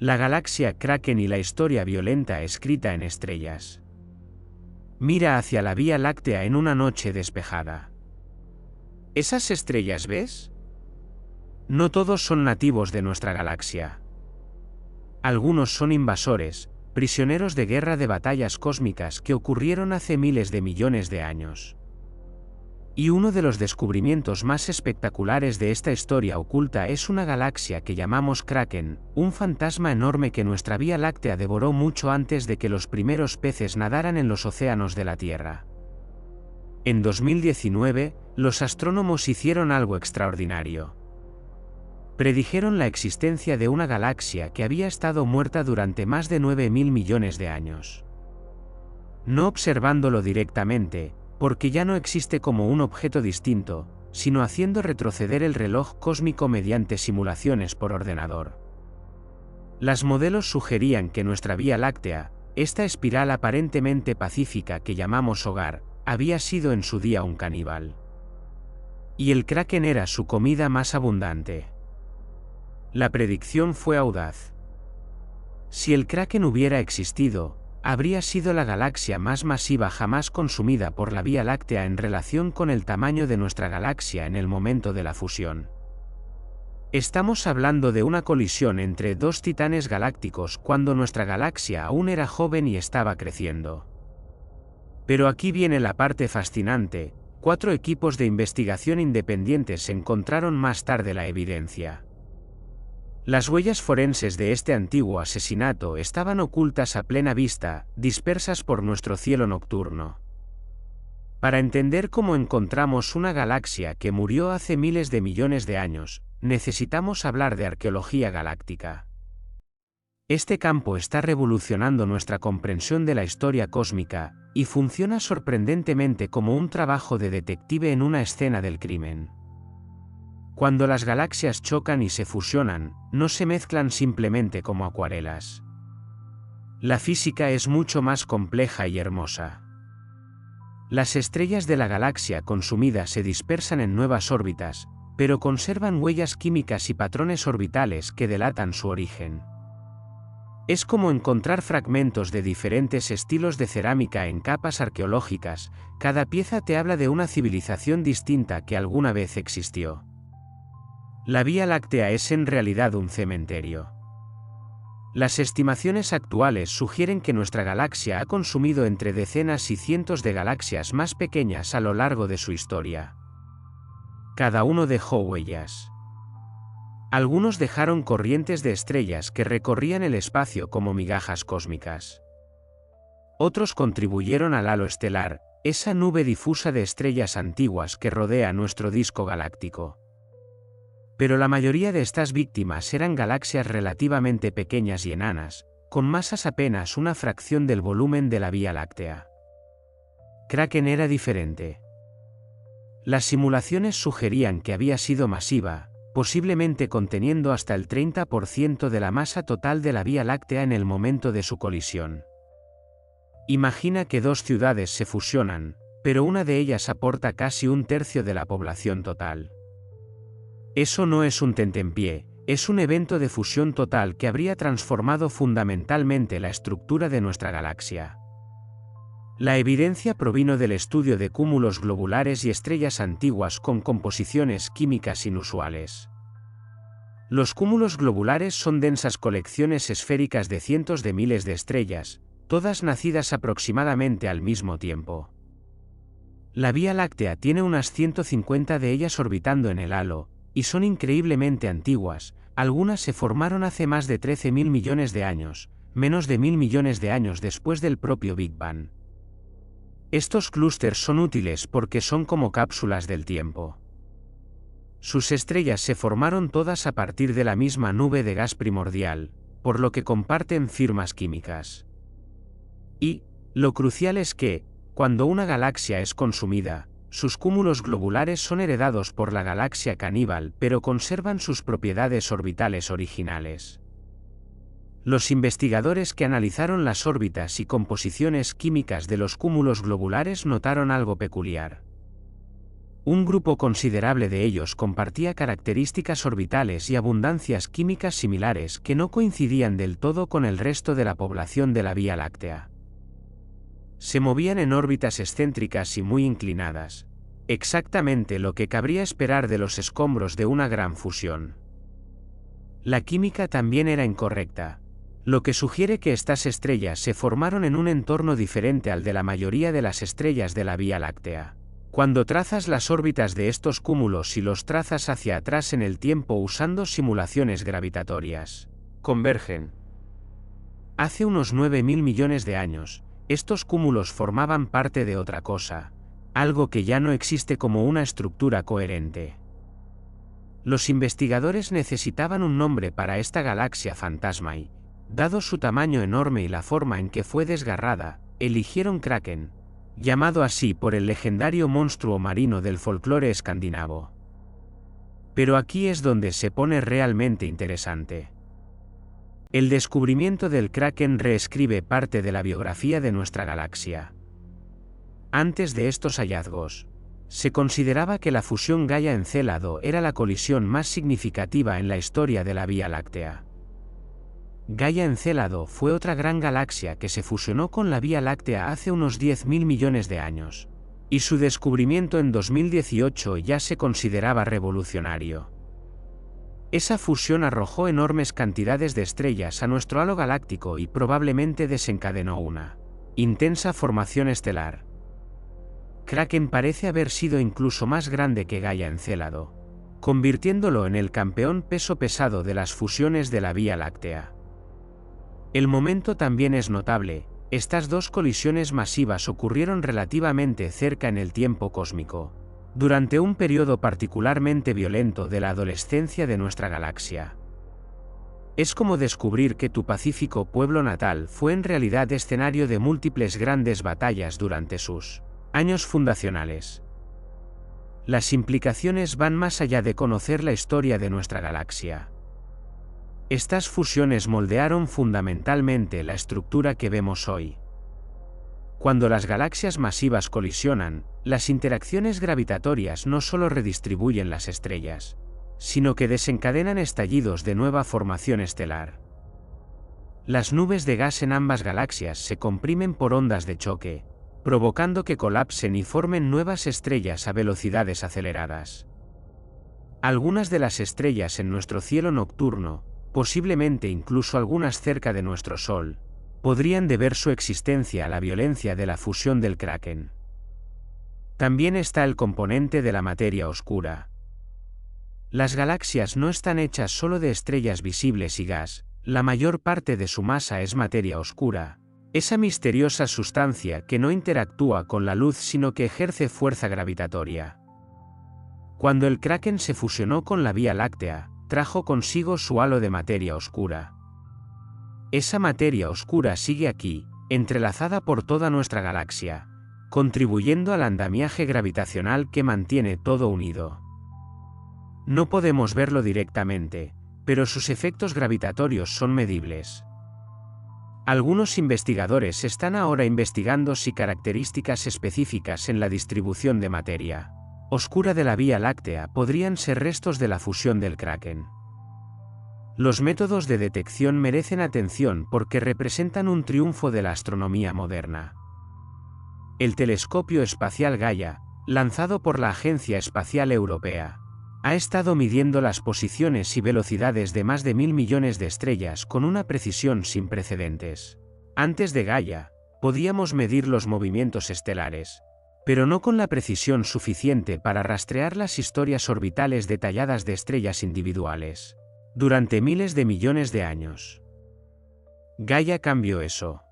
La galaxia Kraken y la historia violenta escrita en estrellas. Mira hacia la Vía Láctea en una noche despejada. ¿Esas estrellas ves? No todos son nativos de nuestra galaxia. Algunos son invasores, prisioneros de guerra de batallas cósmicas que ocurrieron hace miles de millones de años. Y uno de los descubrimientos más espectaculares de esta historia oculta es una galaxia que llamamos Kraken, un fantasma enorme que nuestra Vía Láctea devoró mucho antes de que los primeros peces nadaran en los océanos de la Tierra. En 2019, los astrónomos hicieron algo extraordinario. Predijeron la existencia de una galaxia que había estado muerta durante más de 9.000 millones de años. No observándolo directamente, porque ya no existe como un objeto distinto, sino haciendo retroceder el reloj cósmico mediante simulaciones por ordenador. Las modelos sugerían que nuestra Vía Láctea, esta espiral aparentemente pacífica que llamamos hogar, había sido en su día un caníbal. Y el Kraken era su comida más abundante. La predicción fue audaz. Si el Kraken hubiera existido, habría sido la galaxia más masiva jamás consumida por la Vía Láctea en relación con el tamaño de nuestra galaxia en el momento de la fusión. Estamos hablando de una colisión entre dos titanes galácticos cuando nuestra galaxia aún era joven y estaba creciendo. Pero aquí viene la parte fascinante: 4 equipos de investigación independientes encontraron más tarde la evidencia. Las huellas forenses de este antiguo asesinato estaban ocultas a plena vista, dispersas por nuestro cielo nocturno. Para entender cómo encontramos una galaxia que murió hace miles de millones de años, necesitamos hablar de arqueología galáctica. Este campo está revolucionando nuestra comprensión de la historia cósmica, y funciona sorprendentemente como un trabajo de detective en una escena del crimen. Cuando las galaxias chocan y se fusionan, no se mezclan simplemente como acuarelas. La física es mucho más compleja y hermosa. Las estrellas de la galaxia consumida se dispersan en nuevas órbitas, pero conservan huellas químicas y patrones orbitales que delatan su origen. Es como encontrar fragmentos de diferentes estilos de cerámica en capas arqueológicas. Cada pieza te habla de una civilización distinta que alguna vez existió. La Vía Láctea es en realidad un cementerio. Las estimaciones actuales sugieren que nuestra galaxia ha consumido entre decenas y cientos de galaxias más pequeñas a lo largo de su historia. Cada uno dejó huellas. Algunos dejaron corrientes de estrellas que recorrían el espacio como migajas cósmicas. Otros contribuyeron al halo estelar, esa nube difusa de estrellas antiguas que rodea nuestro disco galáctico. Pero la mayoría de estas víctimas eran galaxias relativamente pequeñas y enanas, con masas apenas una fracción del volumen de la Vía Láctea. Kraken era diferente. Las simulaciones sugerían que había sido masiva, posiblemente conteniendo hasta el 30% de la masa total de la Vía Láctea en el momento de su colisión. Imagina que 2 ciudades se fusionan, pero una de ellas aporta casi 1/3 de la población total. Eso no es un tentempié, es un evento de fusión total que habría transformado fundamentalmente la estructura de nuestra galaxia. La evidencia provino del estudio de cúmulos globulares y estrellas antiguas con composiciones químicas inusuales. Los cúmulos globulares son densas colecciones esféricas de cientos de miles de estrellas, todas nacidas aproximadamente al mismo tiempo. La Vía Láctea tiene unas 150 de ellas orbitando en el halo, y son increíblemente antiguas. Algunas se formaron hace más de 13.000 millones de años, menos de 1.000 millones de años después del propio Big Bang. Estos clústeres son útiles porque son como cápsulas del tiempo. Sus estrellas se formaron todas a partir de la misma nube de gas primordial, por lo que comparten firmas químicas. Y, lo crucial es que, cuando una galaxia es consumida, sus cúmulos globulares son heredados por la galaxia caníbal, pero conservan sus propiedades orbitales originales. Los investigadores que analizaron las órbitas y composiciones químicas de los cúmulos globulares notaron algo peculiar. Un grupo considerable de ellos compartía características orbitales y abundancias químicas similares que no coincidían del todo con el resto de la población de la Vía Láctea. Se movían en órbitas excéntricas y muy inclinadas, exactamente lo que cabría esperar de los escombros de una gran fusión. La química también era incorrecta, lo que sugiere que estas estrellas se formaron en un entorno diferente al de la mayoría de las estrellas de la Vía Láctea. Cuando trazas las órbitas de estos cúmulos y los trazas hacia atrás en el tiempo usando simulaciones gravitatorias, convergen. Hace unos 9.000 millones de años, estos cúmulos formaban parte de otra cosa, algo que ya no existe como una estructura coherente. Los investigadores necesitaban un nombre para esta galaxia fantasma y, dado su tamaño enorme y la forma en que fue desgarrada, eligieron Kraken, llamado así por el legendario monstruo marino del folclore escandinavo. Pero aquí es donde se pone realmente interesante. El descubrimiento del Kraken reescribe parte de la biografía de nuestra galaxia. Antes de estos hallazgos, se consideraba que la fusión Gaia-Encélado era la colisión más significativa en la historia de la Vía Láctea. Gaia-Encélado fue otra gran galaxia que se fusionó con la Vía Láctea hace unos 10.000 millones de años, y su descubrimiento en 2018 ya se consideraba revolucionario. Esa fusión arrojó enormes cantidades de estrellas a nuestro halo galáctico y probablemente desencadenó una intensa formación estelar. Kraken parece haber sido incluso más grande que Gaia-Encélado, convirtiéndolo en el campeón peso pesado de las fusiones de la Vía Láctea. El momento también es notable, estas dos colisiones masivas ocurrieron relativamente cerca en el tiempo cósmico, durante un periodo particularmente violento de la adolescencia de nuestra galaxia. Es como descubrir que tu pacífico pueblo natal fue en realidad escenario de múltiples grandes batallas durante sus años fundacionales. Las implicaciones van más allá de conocer la historia de nuestra galaxia. Estas fusiones moldearon fundamentalmente la estructura que vemos hoy. Cuando las galaxias masivas colisionan, las interacciones gravitatorias no solo redistribuyen las estrellas, sino que desencadenan estallidos de nueva formación estelar. Las nubes de gas en ambas galaxias se comprimen por ondas de choque, provocando que colapsen y formen nuevas estrellas a velocidades aceleradas. Algunas de las estrellas en nuestro cielo nocturno, posiblemente incluso algunas cerca de nuestro Sol, podrían deber su existencia a la violencia de la fusión del Kraken. También está el componente de la materia oscura. Las galaxias no están hechas solo de estrellas visibles y gas, la mayor parte de su masa es materia oscura, esa misteriosa sustancia que no interactúa con la luz sino que ejerce fuerza gravitatoria. Cuando el Kraken se fusionó con la Vía Láctea, trajo consigo su halo de materia oscura. Esa materia oscura sigue aquí, entrelazada por toda nuestra galaxia, contribuyendo al andamiaje gravitacional que mantiene todo unido. No podemos verlo directamente, pero sus efectos gravitatorios son medibles. Algunos investigadores están ahora investigando si características específicas en la distribución de materia oscura de la Vía Láctea podrían ser restos de la fusión del Kraken. Los métodos de detección merecen atención porque representan un triunfo de la astronomía moderna. El telescopio espacial Gaia, lanzado por la Agencia Espacial Europea, ha estado midiendo las posiciones y velocidades de más de 1.000 millones de estrellas con una precisión sin precedentes. Antes de Gaia, podíamos medir los movimientos estelares, pero no con la precisión suficiente para rastrear las historias orbitales detalladas de estrellas individuales, durante miles de millones de años. Gaia cambió eso.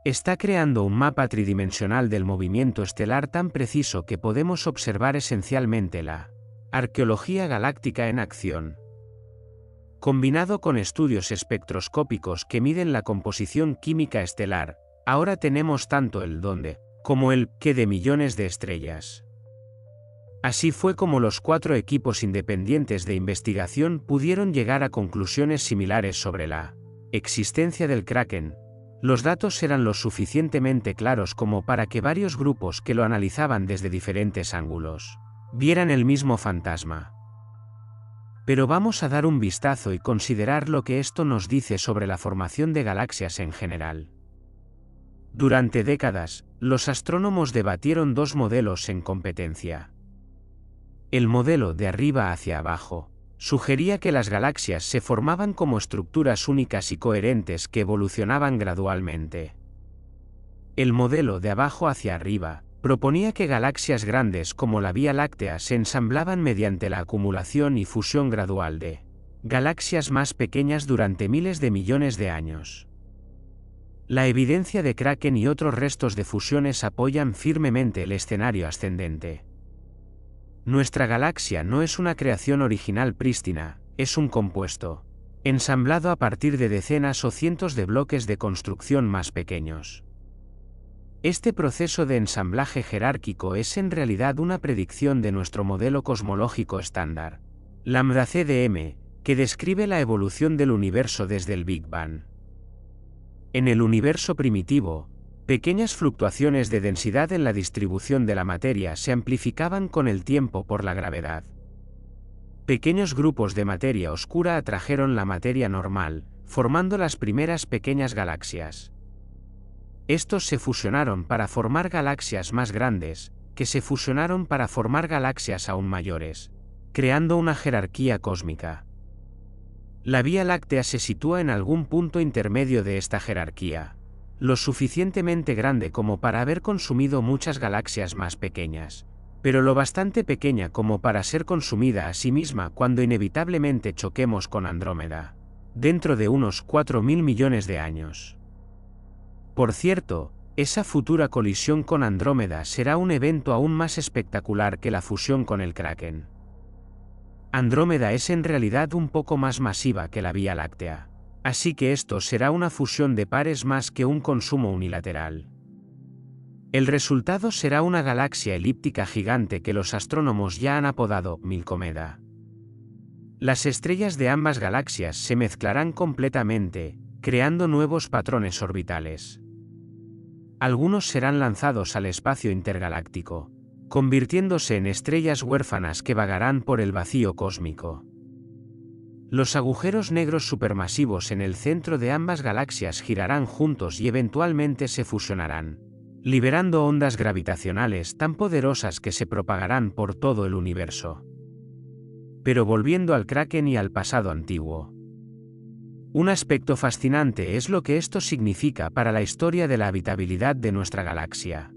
Está creando un mapa tridimensional del movimiento estelar tan preciso que podemos observar esencialmente la arqueología galáctica en acción. Combinado con estudios espectroscópicos que miden la composición química estelar, ahora tenemos tanto el dónde como el qué de millones de estrellas. Así fue como los 4 equipos independientes de investigación pudieron llegar a conclusiones similares sobre la existencia del Kraken, Los datos eran lo suficientemente claros como para que varios grupos que lo analizaban desde diferentes ángulos vieran el mismo fantasma. Pero vamos a dar un vistazo y considerar lo que esto nos dice sobre la formación de galaxias en general. Durante décadas, los astrónomos debatieron dos modelos en competencia. El modelo de arriba hacia abajo sugería que las galaxias se formaban como estructuras únicas y coherentes que evolucionaban gradualmente. El modelo de abajo hacia arriba proponía que galaxias grandes como la Vía Láctea se ensamblaban mediante la acumulación y fusión gradual de galaxias más pequeñas durante miles de millones de años. La evidencia de Kraken y otros restos de fusiones apoyan firmemente el escenario ascendente. Nuestra galaxia no es una creación original prístina, es un compuesto, ensamblado a partir de decenas o cientos de bloques de construcción más pequeños. Este proceso de ensamblaje jerárquico es en realidad una predicción de nuestro modelo cosmológico estándar, lambda-CDM, que describe la evolución del universo desde el Big Bang. En el universo primitivo, pequeñas fluctuaciones de densidad en la distribución de la materia se amplificaban con el tiempo por la gravedad. Pequeños grupos de materia oscura atrajeron la materia normal, formando las primeras pequeñas galaxias. Estos se fusionaron para formar galaxias más grandes, que se fusionaron para formar galaxias aún mayores, creando una jerarquía cósmica. La Vía Láctea se sitúa en algún punto intermedio de esta jerarquía, lo suficientemente grande como para haber consumido muchas galaxias más pequeñas, pero lo bastante pequeña como para ser consumida a sí misma cuando inevitablemente choquemos con Andrómeda, dentro de unos 4.000 millones de años. Por cierto, esa futura colisión con Andrómeda será un evento aún más espectacular que la fusión con el Kraken. Andrómeda es en realidad un poco más masiva que la Vía Láctea, así que esto será una fusión de pares más que un consumo unilateral. El resultado será una galaxia elíptica gigante que los astrónomos ya han apodado Milcomeda. Las estrellas de ambas galaxias se mezclarán completamente, creando nuevos patrones orbitales. Algunos serán lanzados al espacio intergaláctico, convirtiéndose en estrellas huérfanas que vagarán por el vacío cósmico. Los agujeros negros supermasivos en el centro de ambas galaxias girarán juntos y eventualmente se fusionarán, liberando ondas gravitacionales tan poderosas que se propagarán por todo el universo. Pero volviendo al Kraken y al pasado antiguo. Un aspecto fascinante es lo que esto significa para la historia de la habitabilidad de nuestra galaxia.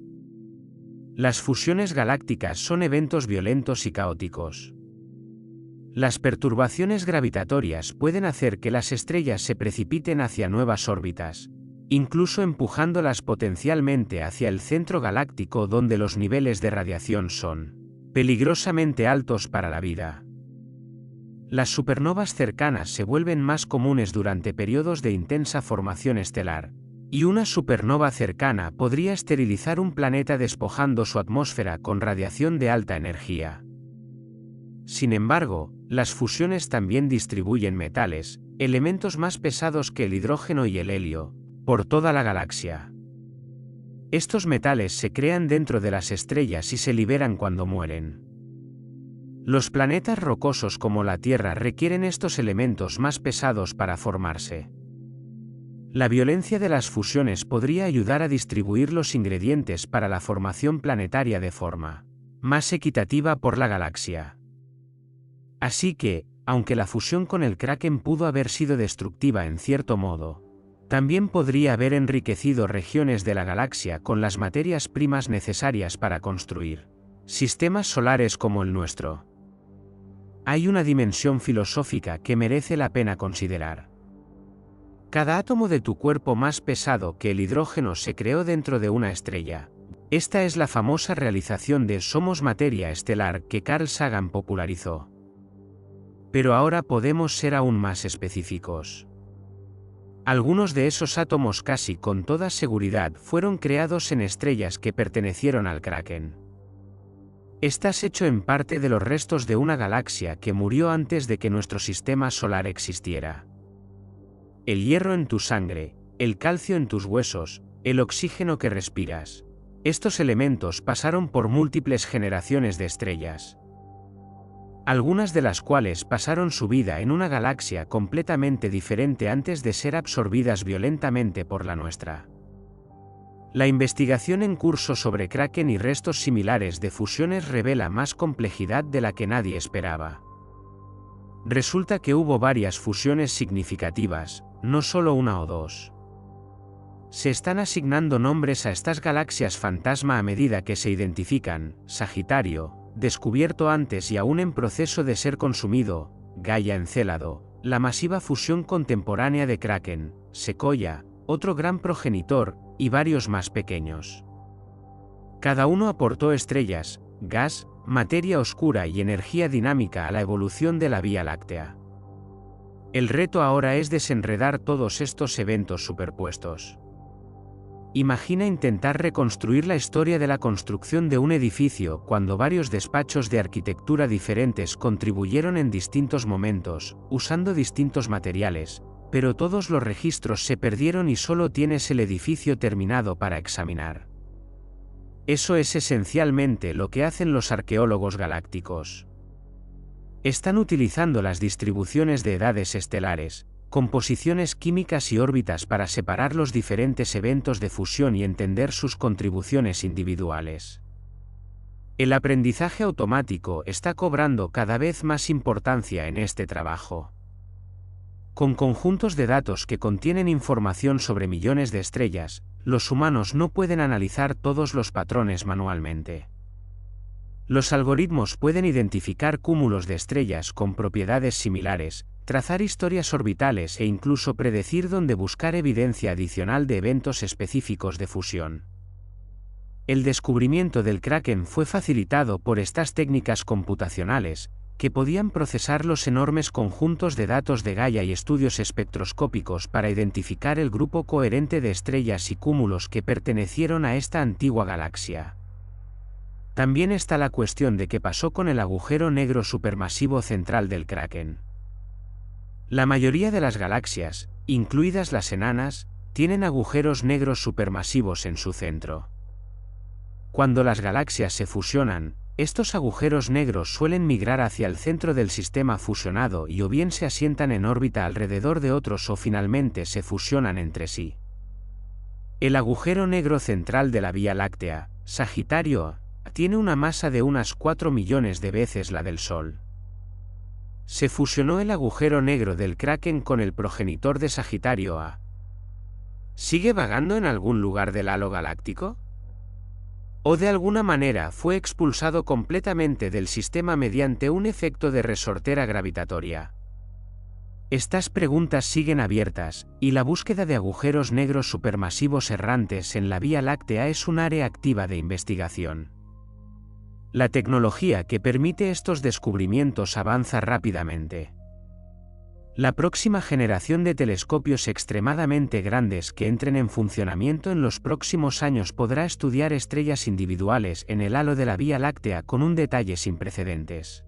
Las fusiones galácticas son eventos violentos y caóticos. Las perturbaciones gravitatorias pueden hacer que las estrellas se precipiten hacia nuevas órbitas, incluso empujándolas potencialmente hacia el centro galáctico donde los niveles de radiación son peligrosamente altos para la vida. Las supernovas cercanas se vuelven más comunes durante periodos de intensa formación estelar, y una supernova cercana podría esterilizar un planeta despojando su atmósfera con radiación de alta energía. Sin embargo, las fusiones también distribuyen metales, elementos más pesados que el hidrógeno y el helio, por toda la galaxia. Estos metales se crean dentro de las estrellas y se liberan cuando mueren. Los planetas rocosos como la Tierra requieren estos elementos más pesados para formarse. La violencia de las fusiones podría ayudar a distribuir los ingredientes para la formación planetaria de forma más equitativa por la galaxia. Así que, aunque la fusión con el Kraken pudo haber sido destructiva en cierto modo, también podría haber enriquecido regiones de la galaxia con las materias primas necesarias para construir sistemas solares como el nuestro. Hay una dimensión filosófica que merece la pena considerar. Cada átomo de tu cuerpo más pesado que el hidrógeno se creó dentro de una estrella. Esta es la famosa realización de Somos materia estelar que Carl Sagan popularizó. Pero ahora podemos ser aún más específicos. Algunos de esos átomos casi con toda seguridad fueron creados en estrellas que pertenecieron al Kraken. Estás hecho en parte de los restos de una galaxia que murió antes de que nuestro sistema solar existiera. El hierro en tu sangre, el calcio en tus huesos, el oxígeno que respiras. Estos elementos pasaron por múltiples generaciones de estrellas, algunas de las cuales pasaron su vida en una galaxia completamente diferente antes de ser absorbidas violentamente por la nuestra. La investigación en curso sobre Kraken y restos similares de fusiones revela más complejidad de la que nadie esperaba. Resulta que hubo varias fusiones significativas, no solo una o dos. Se están asignando nombres a estas galaxias fantasma a medida que se identifican: Sagitario, descubierto antes y aún en proceso de ser consumido; Gaia Encélado, la masiva fusión contemporánea de Kraken; Sequoia, otro gran progenitor, y varios más pequeños. Cada uno aportó estrellas, gas, materia oscura y energía dinámica a la evolución de la Vía Láctea. El reto ahora es desenredar todos estos eventos superpuestos. Imagina intentar reconstruir la historia de la construcción de un edificio cuando varios despachos de arquitectura diferentes contribuyeron en distintos momentos, usando distintos materiales, pero todos los registros se perdieron y solo tienes el edificio terminado para examinar. Eso es esencialmente lo que hacen los arqueólogos galácticos. Están utilizando las distribuciones de edades estelares, composiciones químicas y órbitas para separar los diferentes eventos de fusión y entender sus contribuciones individuales. El aprendizaje automático está cobrando cada vez más importancia en este trabajo. Con conjuntos de datos que contienen información sobre millones de estrellas, los humanos no pueden analizar todos los patrones manualmente. Los algoritmos pueden identificar cúmulos de estrellas con propiedades similares, trazar historias orbitales e incluso predecir dónde buscar evidencia adicional de eventos específicos de fusión. El descubrimiento del Kraken fue facilitado por estas técnicas computacionales, que podían procesar los enormes conjuntos de datos de Gaia y estudios espectroscópicos para identificar el grupo coherente de estrellas y cúmulos que pertenecieron a esta antigua galaxia. También está la cuestión de qué pasó con el agujero negro supermasivo central del Kraken. La mayoría de las galaxias, incluidas las enanas, tienen agujeros negros supermasivos en su centro. Cuando las galaxias se fusionan, estos agujeros negros suelen migrar hacia el centro del sistema fusionado y o bien se asientan en órbita alrededor de otros o finalmente se fusionan entre sí. El agujero negro central de la Vía Láctea, Sagitario, tiene una masa de unas 4 millones de veces la del Sol. Se fusionó el agujero negro del Kraken con el progenitor de Sagitario A. ¿Sigue vagando en algún lugar del halo galáctico? ¿O de alguna manera fue expulsado completamente del sistema mediante un efecto de resortera gravitatoria? Estas preguntas siguen abiertas, y la búsqueda de agujeros negros supermasivos errantes en la Vía Láctea es un área activa de investigación. La tecnología que permite estos descubrimientos avanza rápidamente. La próxima generación de telescopios extremadamente grandes que entren en funcionamiento en los próximos años podrá estudiar estrellas individuales en el halo de la Vía Láctea con un detalle sin precedentes.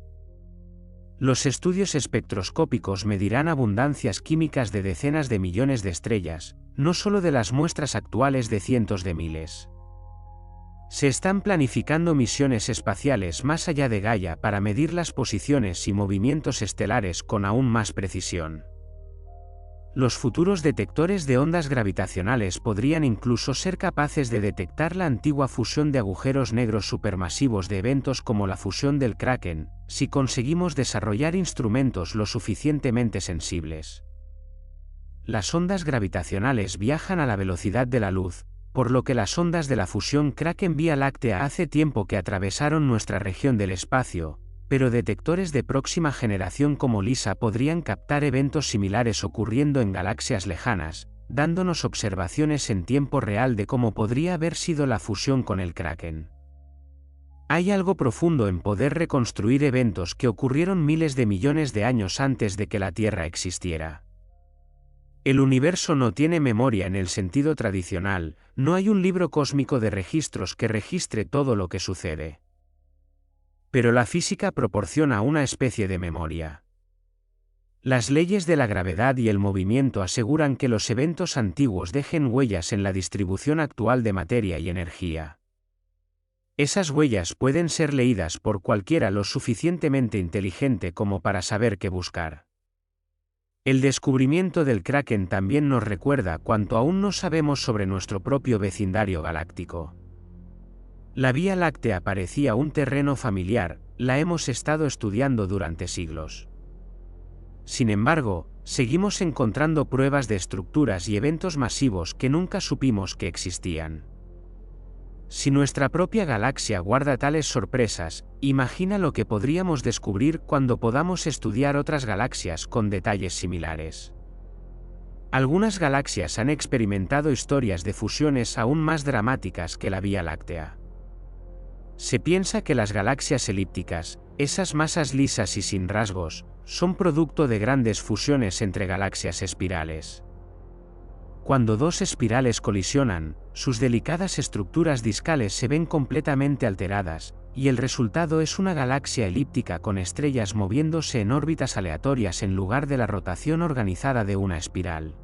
Los estudios espectroscópicos medirán abundancias químicas de decenas de millones de estrellas, no solo de las muestras actuales de cientos de miles. Se están planificando misiones espaciales más allá de Gaia para medir las posiciones y movimientos estelares con aún más precisión. Los futuros detectores de ondas gravitacionales podrían incluso ser capaces de detectar la antigua fusión de agujeros negros supermasivos de eventos como la fusión del Kraken, si conseguimos desarrollar instrumentos lo suficientemente sensibles. Las ondas gravitacionales viajan a la velocidad de la luz, por lo que las ondas de la fusión Kraken-Vía Láctea hace tiempo que atravesaron nuestra región del espacio, pero detectores de próxima generación como LISA podrían captar eventos similares ocurriendo en galaxias lejanas, dándonos observaciones en tiempo real de cómo podría haber sido la fusión con el Kraken. Hay algo profundo en poder reconstruir eventos que ocurrieron miles de millones de años antes de que la Tierra existiera. El universo no tiene memoria en el sentido tradicional, no hay un libro cósmico de registros que registre todo lo que sucede. Pero la física proporciona una especie de memoria. Las leyes de la gravedad y el movimiento aseguran que los eventos antiguos dejen huellas en la distribución actual de materia y energía. Esas huellas pueden ser leídas por cualquiera lo suficientemente inteligente como para saber qué buscar. El descubrimiento del Kraken también nos recuerda cuanto aún no sabemos sobre nuestro propio vecindario galáctico. La Vía Láctea parecía un terreno familiar, la hemos estado estudiando durante siglos. Sin embargo, seguimos encontrando pruebas de estructuras y eventos masivos que nunca supimos que existían. Si nuestra propia galaxia guarda tales sorpresas, imagina lo que podríamos descubrir cuando podamos estudiar otras galaxias con detalles similares. Algunas galaxias han experimentado historias de fusiones aún más dramáticas que la Vía Láctea. Se piensa que las galaxias elípticas, esas masas lisas y sin rasgos, son producto de grandes fusiones entre galaxias espirales. Cuando dos espirales colisionan, sus delicadas estructuras discales se ven completamente alteradas, y el resultado es una galaxia elíptica con estrellas moviéndose en órbitas aleatorias en lugar de la rotación organizada de una espiral.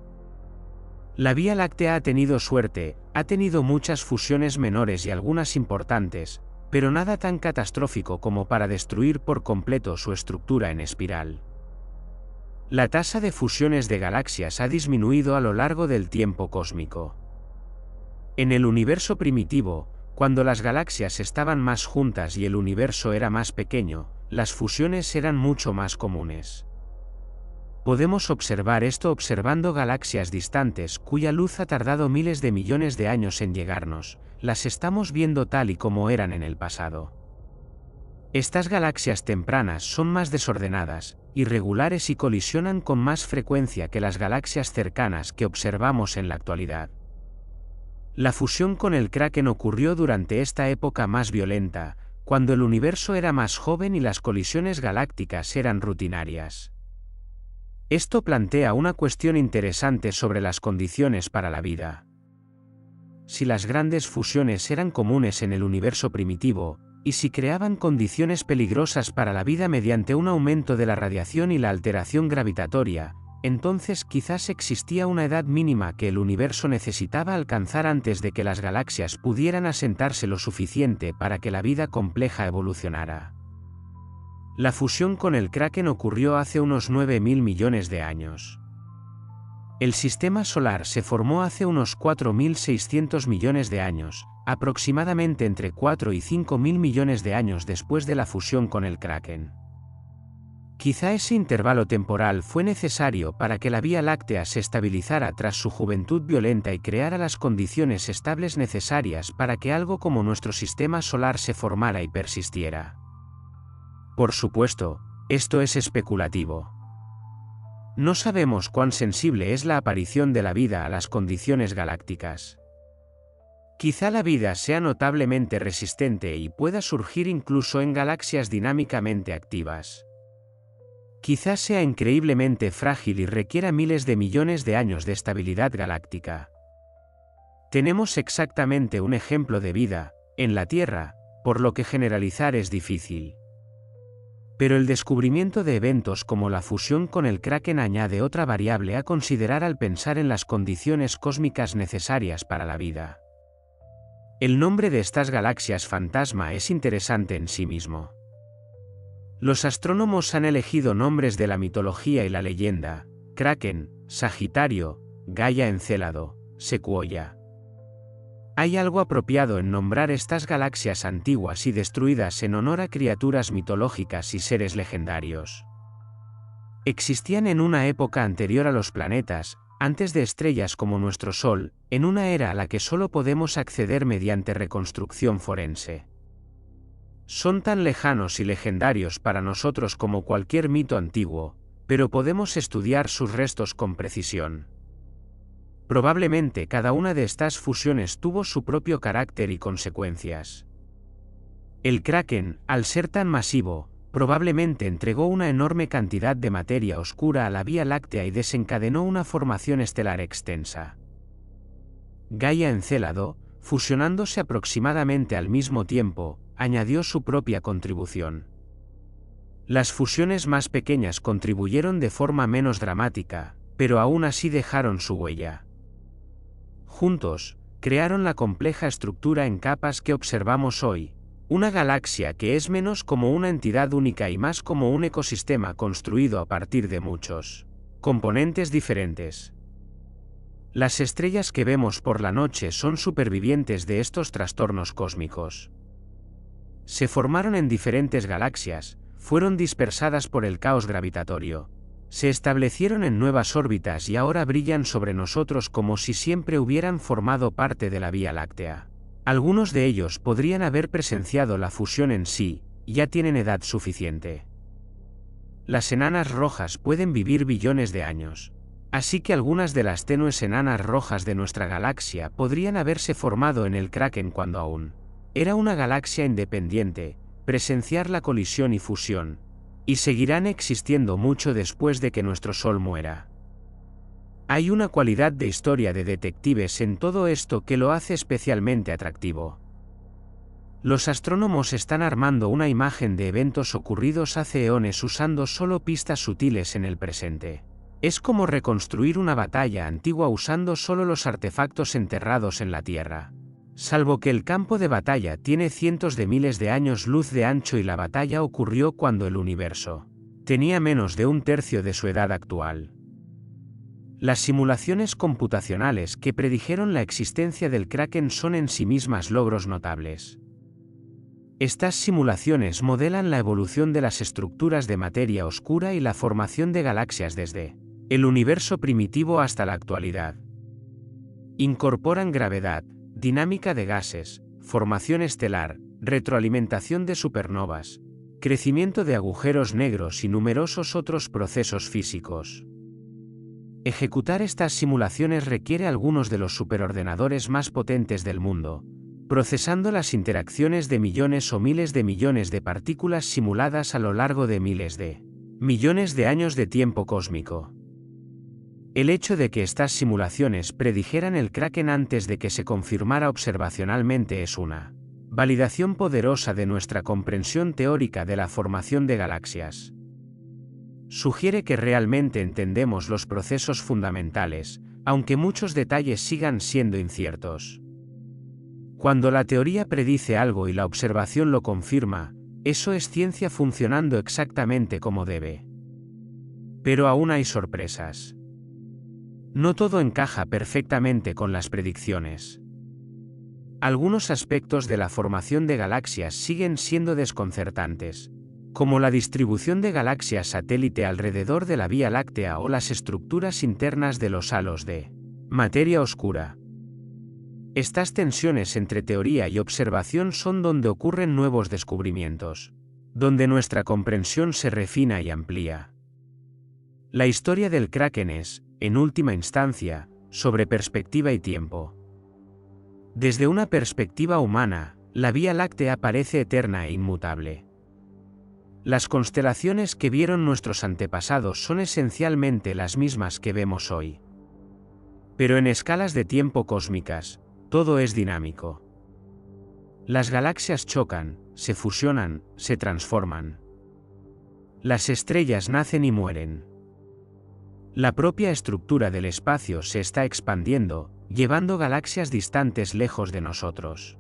La Vía Láctea ha tenido suerte, ha tenido muchas fusiones menores y algunas importantes, pero nada tan catastrófico como para destruir por completo su estructura en espiral. La tasa de fusiones de galaxias ha disminuido a lo largo del tiempo cósmico. En el universo primitivo, cuando las galaxias estaban más juntas y el universo era más pequeño, las fusiones eran mucho más comunes. Podemos observar esto observando galaxias distantes cuya luz ha tardado miles de millones de años en llegarnos, las estamos viendo tal y como eran en el pasado. Estas galaxias tempranas son más desordenadas, irregulares y colisionan con más frecuencia que las galaxias cercanas que observamos en la actualidad. La fusión con el Kraken ocurrió durante esta época más violenta, cuando el universo era más joven y las colisiones galácticas eran rutinarias. Esto plantea una cuestión interesante sobre las condiciones para la vida. Si las grandes fusiones eran comunes en el universo primitivo, y si creaban condiciones peligrosas para la vida mediante un aumento de la radiación y la alteración gravitatoria, entonces quizás existía una edad mínima que el universo necesitaba alcanzar antes de que las galaxias pudieran asentarse lo suficiente para que la vida compleja evolucionara. La fusión con el Kraken ocurrió hace unos 9.000 millones de años. El sistema solar se formó hace unos 4.600 millones de años, aproximadamente entre 4 y 5.000 millones de años después de la fusión con el Kraken. Quizá ese intervalo temporal fue necesario para que la Vía Láctea se estabilizara tras su juventud violenta y creara las condiciones estables necesarias para que algo como nuestro sistema solar se formara y persistiera. Por supuesto, esto es especulativo. No sabemos cuán sensible es la aparición de la vida a las condiciones galácticas. Quizá la vida sea notablemente resistente y pueda surgir incluso en galaxias dinámicamente activas. Quizá sea increíblemente frágil y requiera miles de millones de años de estabilidad galáctica. Tenemos exactamente un ejemplo de vida, en la Tierra, por lo que generalizar es difícil. Pero el descubrimiento de eventos como la fusión con el Kraken añade otra variable a considerar al pensar en las condiciones cósmicas necesarias para la vida. El nombre de estas galaxias fantasma es interesante en sí mismo. Los astrónomos han elegido nombres de la mitología y la leyenda: Kraken, Sagitario, Gaia Encélado, Sequoia. Hay algo apropiado en nombrar estas galaxias antiguas y destruidas en honor a criaturas mitológicas y seres legendarios. Existían en una época anterior a los planetas, antes de estrellas como nuestro Sol, en una era a la que solo podemos acceder mediante reconstrucción forense. Son tan lejanos y legendarios para nosotros como cualquier mito antiguo, pero podemos estudiar sus restos con precisión. Probablemente cada una de estas fusiones tuvo su propio carácter y consecuencias. El Kraken, al ser tan masivo, probablemente entregó una enorme cantidad de materia oscura a la Vía Láctea y desencadenó una formación estelar extensa. Gaia Encélado, fusionándose aproximadamente al mismo tiempo, añadió su propia contribución. Las fusiones más pequeñas contribuyeron de forma menos dramática, pero aún así dejaron su huella. Juntos, crearon la compleja estructura en capas que observamos hoy, una galaxia que es menos como una entidad única y más como un ecosistema construido a partir de muchos componentes diferentes. Las estrellas que vemos por la noche son supervivientes de estos trastornos cósmicos. Se formaron en diferentes galaxias, fueron dispersadas por el caos gravitatorio, se establecieron en nuevas órbitas y ahora brillan sobre nosotros como si siempre hubieran formado parte de la Vía Láctea. Algunos de ellos podrían haber presenciado la fusión en sí, y ya tienen edad suficiente. Las enanas rojas pueden vivir billones de años. Así que algunas de las tenues enanas rojas de nuestra galaxia podrían haberse formado en el Kraken cuando aún era una galaxia independiente, presenciar la colisión y fusión, y seguirán existiendo mucho después de que nuestro Sol muera. Hay una cualidad de historia de detectives en todo esto que lo hace especialmente atractivo. Los astrónomos están armando una imagen de eventos ocurridos hace eones usando solo pistas sutiles en el presente. Es como reconstruir una batalla antigua usando solo los artefactos enterrados en la Tierra. Salvo que el campo de batalla tiene cientos de miles de años luz de ancho y la batalla ocurrió cuando el universo tenía menos de un tercio de su edad actual. Las simulaciones computacionales que predijeron la existencia del Kraken son en sí mismas logros notables. Estas simulaciones modelan la evolución de las estructuras de materia oscura y la formación de galaxias desde el universo primitivo hasta la actualidad. Incorporan gravedad, dinámica de gases, formación estelar, retroalimentación de supernovas, crecimiento de agujeros negros y numerosos otros procesos físicos. Ejecutar estas simulaciones requiere algunos de los superordenadores más potentes del mundo, procesando las interacciones de millones o miles de millones de partículas simuladas a lo largo de miles de millones de años de tiempo cósmico. El hecho de que estas simulaciones predijeran el Kraken antes de que se confirmara observacionalmente es una validación poderosa de nuestra comprensión teórica de la formación de galaxias. Sugiere que realmente entendemos los procesos fundamentales, aunque muchos detalles sigan siendo inciertos. Cuando la teoría predice algo y la observación lo confirma, eso es ciencia funcionando exactamente como debe. Pero aún hay sorpresas. No todo encaja perfectamente con las predicciones. Algunos aspectos de la formación de galaxias siguen siendo desconcertantes, como la distribución de galaxias satélite alrededor de la Vía Láctea o las estructuras internas de los halos de materia oscura. Estas tensiones entre teoría y observación son donde ocurren nuevos descubrimientos, donde nuestra comprensión se refina y amplía. La historia del Kraken es, en última instancia, sobre perspectiva y tiempo. Desde una perspectiva humana, la Vía Láctea parece eterna e inmutable. Las constelaciones que vieron nuestros antepasados son esencialmente las mismas que vemos hoy. Pero en escalas de tiempo cósmicas, todo es dinámico. Las galaxias chocan, se fusionan, se transforman. Las estrellas nacen y mueren. La propia estructura del espacio se está expandiendo, llevando galaxias distantes lejos de nosotros.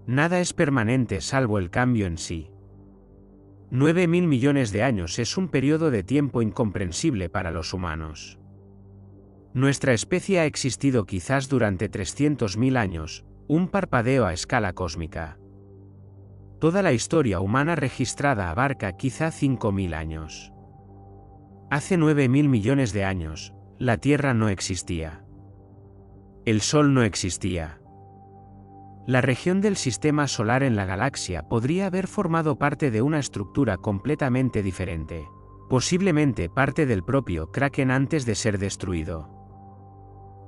Nada es permanente salvo el cambio en sí. 9.000 millones de años es un periodo de tiempo incomprensible para los humanos. Nuestra especie ha existido quizás durante 300.000 años, un parpadeo a escala cósmica. Toda la historia humana registrada abarca quizá 5.000 años. Hace 9.000 millones de años, la Tierra no existía. El Sol no existía. La región del sistema solar en la galaxia podría haber formado parte de una estructura completamente diferente, posiblemente parte del propio Kraken antes de ser destruido.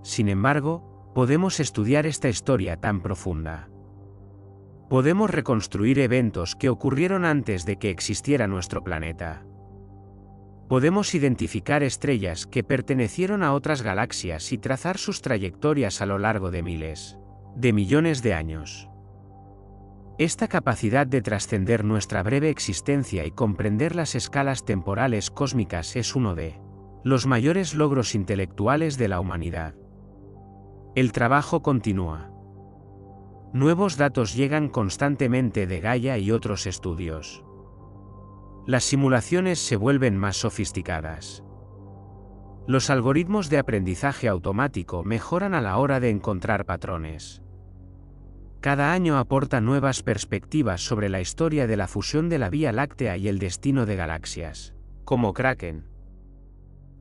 Sin embargo, podemos estudiar esta historia tan profunda. Podemos reconstruir eventos que ocurrieron antes de que existiera nuestro planeta. Podemos identificar estrellas que pertenecieron a otras galaxias y trazar sus trayectorias a lo largo de miles de millones de años. Esta capacidad de trascender nuestra breve existencia y comprender las escalas temporales cósmicas es uno de los mayores logros intelectuales de la humanidad. El trabajo continúa. Nuevos datos llegan constantemente de Gaia y otros estudios. Las simulaciones se vuelven más sofisticadas. Los algoritmos de aprendizaje automático mejoran a la hora de encontrar patrones. Cada año aporta nuevas perspectivas sobre la historia de la fusión de la Vía Láctea y el destino de galaxias, como Kraken.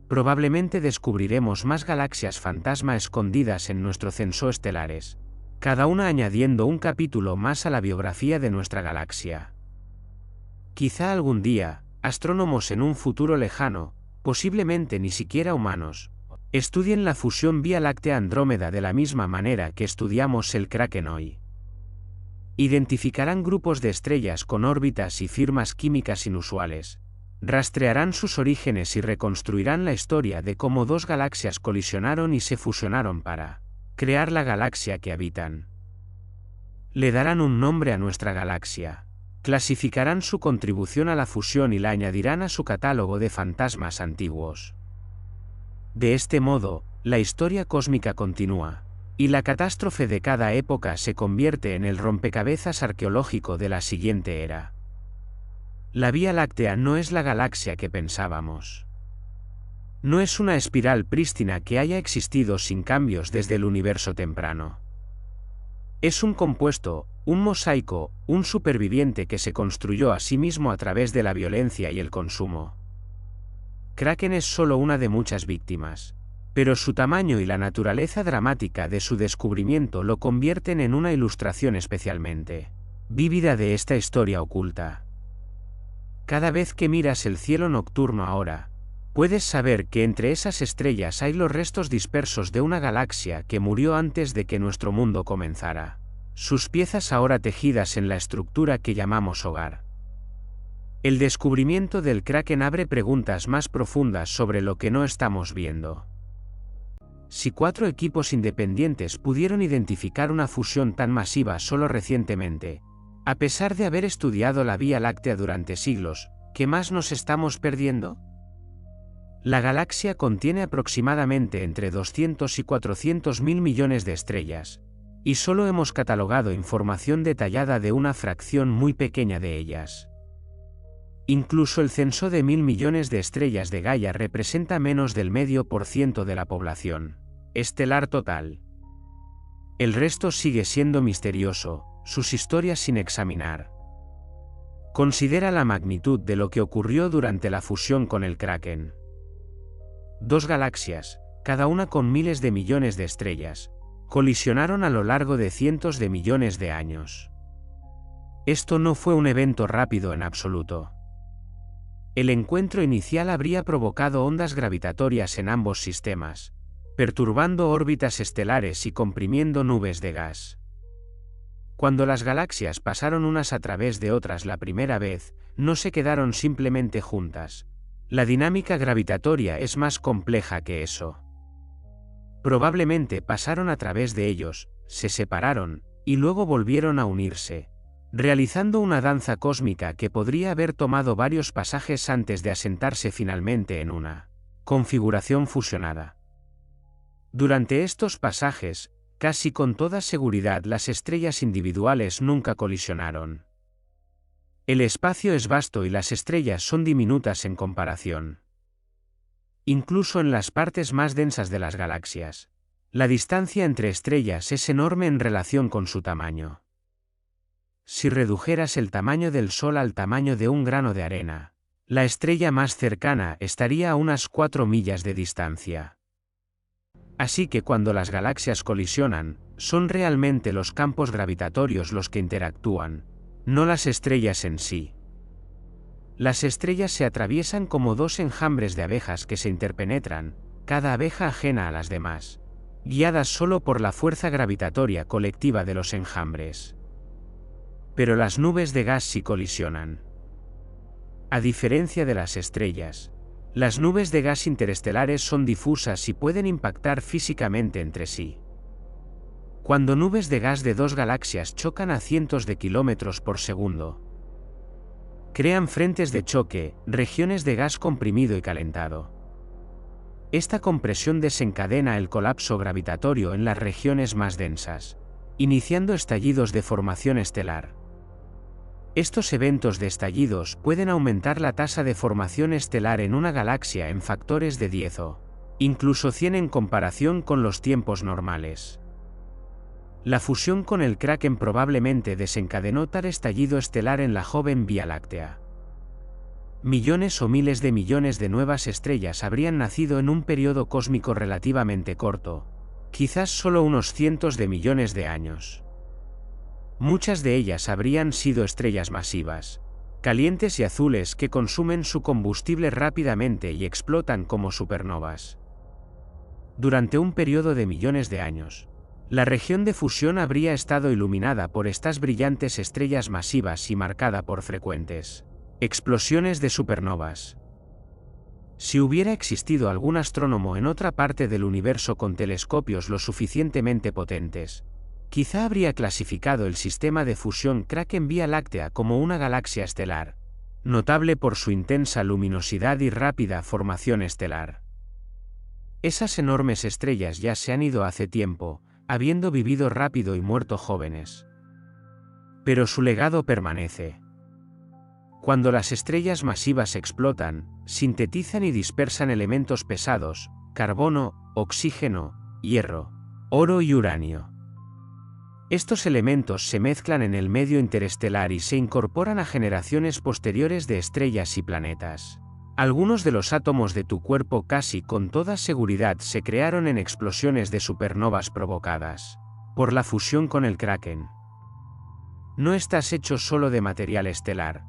Probablemente descubriremos más galaxias fantasma escondidas en nuestro censo estelares, cada una añadiendo un capítulo más a la biografía de nuestra galaxia. Quizá algún día, astrónomos en un futuro lejano, posiblemente ni siquiera humanos, estudien la fusión Vía Láctea Andrómeda de la misma manera que estudiamos el Kraken hoy. Identificarán grupos de estrellas con órbitas y firmas químicas inusuales, rastrearán sus orígenes y reconstruirán la historia de cómo dos galaxias colisionaron y se fusionaron para crear la galaxia que habitan. Le darán un nombre a nuestra galaxia, clasificarán su contribución a la fusión y la añadirán a su catálogo de fantasmas antiguos. De este modo, la historia cósmica continúa, y la catástrofe de cada época se convierte en el rompecabezas arqueológico de la siguiente era. La Vía Láctea no es la galaxia que pensábamos. No es una espiral prístina que haya existido sin cambios desde el universo temprano. Es un compuesto, un mosaico, un superviviente que se construyó a sí mismo a través de la violencia y el consumo. Kraken es solo una de muchas víctimas, pero su tamaño y la naturaleza dramática de su descubrimiento lo convierten en una ilustración especialmente vívida de esta historia oculta. Cada vez que miras el cielo nocturno ahora, puedes saber que entre esas estrellas hay los restos dispersos de una galaxia que murió antes de que nuestro mundo comenzara, sus piezas ahora tejidas en la estructura que llamamos hogar. El descubrimiento del Kraken abre preguntas más profundas sobre lo que no estamos viendo. Si 4 equipos independientes pudieron identificar una fusión tan masiva solo recientemente, a pesar de haber estudiado la Vía Láctea durante siglos, ¿qué más nos estamos perdiendo? La galaxia contiene aproximadamente entre 200 y 400 mil millones de estrellas, y solo hemos catalogado información detallada de una fracción muy pequeña de ellas. Incluso el censo de 1.000 millones de estrellas de Gaia representa menos del 0,5% de la población estelar total. El resto sigue siendo misterioso, sus historias sin examinar. Considera la magnitud de lo que ocurrió durante la fusión con el Kraken. 2 galaxias, cada una con miles de millones de estrellas, colisionaron a lo largo de cientos de millones de años. Esto no fue un evento rápido en absoluto. El encuentro inicial habría provocado ondas gravitatorias en ambos sistemas, perturbando órbitas estelares y comprimiendo nubes de gas. Cuando las galaxias pasaron unas a través de otras la primera vez, no se quedaron simplemente juntas. La dinámica gravitatoria es más compleja que eso. Probablemente pasaron a través de ellos, se separaron, y luego volvieron a unirse, realizando una danza cósmica que podría haber tomado varios pasajes antes de asentarse finalmente en una configuración fusionada. Durante estos pasajes, casi con toda seguridad las estrellas individuales nunca colisionaron. El espacio es vasto y las estrellas son diminutas en comparación. Incluso en las partes más densas de las galaxias, la distancia entre estrellas es enorme en relación con su tamaño. Si redujeras el tamaño del Sol al tamaño de un grano de arena, la estrella más cercana estaría a unas 4 millas de distancia. Así que cuando las galaxias colisionan, son realmente los campos gravitatorios los que interactúan, no las estrellas en sí. Las estrellas se atraviesan como 2 enjambres de abejas que se interpenetran, cada abeja ajena a las demás, guiadas solo por la fuerza gravitatoria colectiva de los enjambres. Pero las nubes de gas sí colisionan. A diferencia de las estrellas, las nubes de gas interestelares son difusas y pueden impactar físicamente entre sí. Cuando nubes de gas de dos galaxias chocan a cientos de kilómetros por segundo, crean frentes de choque, regiones de gas comprimido y calentado. Esta compresión desencadena el colapso gravitatorio en las regiones más densas, iniciando estallidos de formación estelar. Estos eventos de estallidos pueden aumentar la tasa de formación estelar en una galaxia en factores de 10 o incluso 100 en comparación con los tiempos normales. La fusión con el Kraken probablemente desencadenó tal estallido estelar en la joven Vía Láctea. Millones o miles de millones de nuevas estrellas habrían nacido en un periodo cósmico relativamente corto, quizás solo unos cientos de millones de años. Muchas de ellas habrían sido estrellas masivas, calientes y azules que consumen su combustible rápidamente y explotan como supernovas. Durante un periodo de millones de años, la región de fusión habría estado iluminada por estas brillantes estrellas masivas y marcada por frecuentes explosiones de supernovas. Si hubiera existido algún astrónomo en otra parte del universo con telescopios lo suficientemente potentes, quizá habría clasificado el sistema de fusión Kraken Vía Láctea como una galaxia estelar, notable por su intensa luminosidad y rápida formación estelar. Esas enormes estrellas ya se han ido hace tiempo, habiendo vivido rápido y muerto jóvenes. Pero su legado permanece. Cuando las estrellas masivas explotan, sintetizan y dispersan elementos pesados, carbono, oxígeno, hierro, oro y uranio. Estos elementos se mezclan en el medio interestelar y se incorporan a generaciones posteriores de estrellas y planetas. Algunos de los átomos de tu cuerpo casi con toda seguridad se crearon en explosiones de supernovas provocadas por la fusión con el Kraken. No estás hecho solo de material estelar,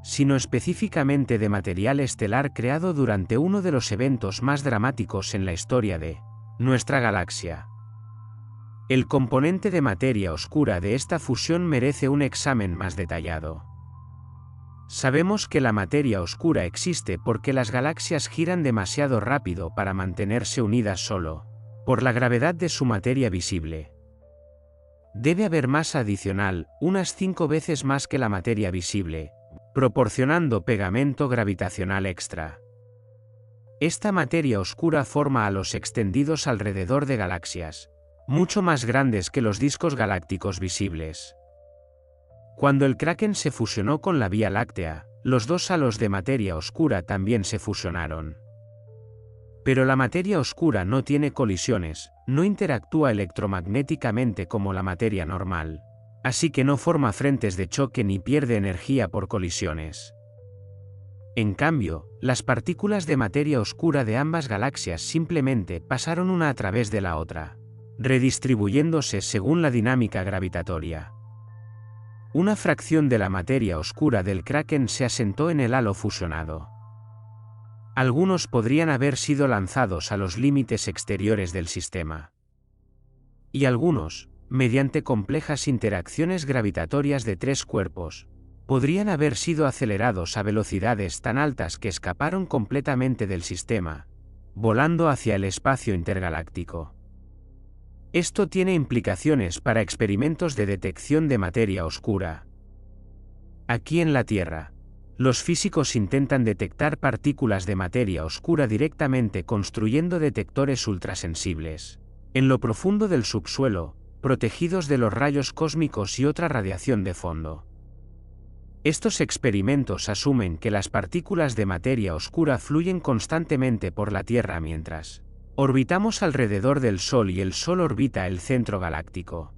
sino específicamente de material estelar creado durante uno de los eventos más dramáticos en la historia de nuestra galaxia. El componente de materia oscura de esta fusión merece un examen más detallado. Sabemos que la materia oscura existe porque las galaxias giran demasiado rápido para mantenerse unidas solo por la gravedad de su materia visible. Debe haber masa adicional, unas 5 veces más que la materia visible, proporcionando pegamento gravitacional extra. Esta materia oscura forma halos extendidos alrededor de galaxias, mucho más grandes que los discos galácticos visibles. Cuando el Kraken se fusionó con la Vía Láctea, los dos halos de materia oscura también se fusionaron. Pero la materia oscura no tiene colisiones, no interactúa electromagnéticamente como la materia normal, así que no forma frentes de choque ni pierde energía por colisiones. En cambio, las partículas de materia oscura de ambas galaxias simplemente pasaron una a través de la otra, redistribuyéndose según la dinámica gravitatoria. Una fracción de la materia oscura del Kraken se asentó en el halo fusionado. Algunos podrían haber sido lanzados a los límites exteriores del sistema. Y algunos, mediante complejas interacciones gravitatorias de tres cuerpos, podrían haber sido acelerados a velocidades tan altas que escaparon completamente del sistema, volando hacia el espacio intergaláctico. Esto tiene implicaciones para experimentos de detección de materia oscura. Aquí en la Tierra, los físicos intentan detectar partículas de materia oscura directamente construyendo detectores ultrasensibles, en lo profundo del subsuelo, protegidos de los rayos cósmicos y otra radiación de fondo. Estos experimentos asumen que las partículas de materia oscura fluyen constantemente por la Tierra mientras orbitamos alrededor del Sol y el Sol orbita el centro galáctico.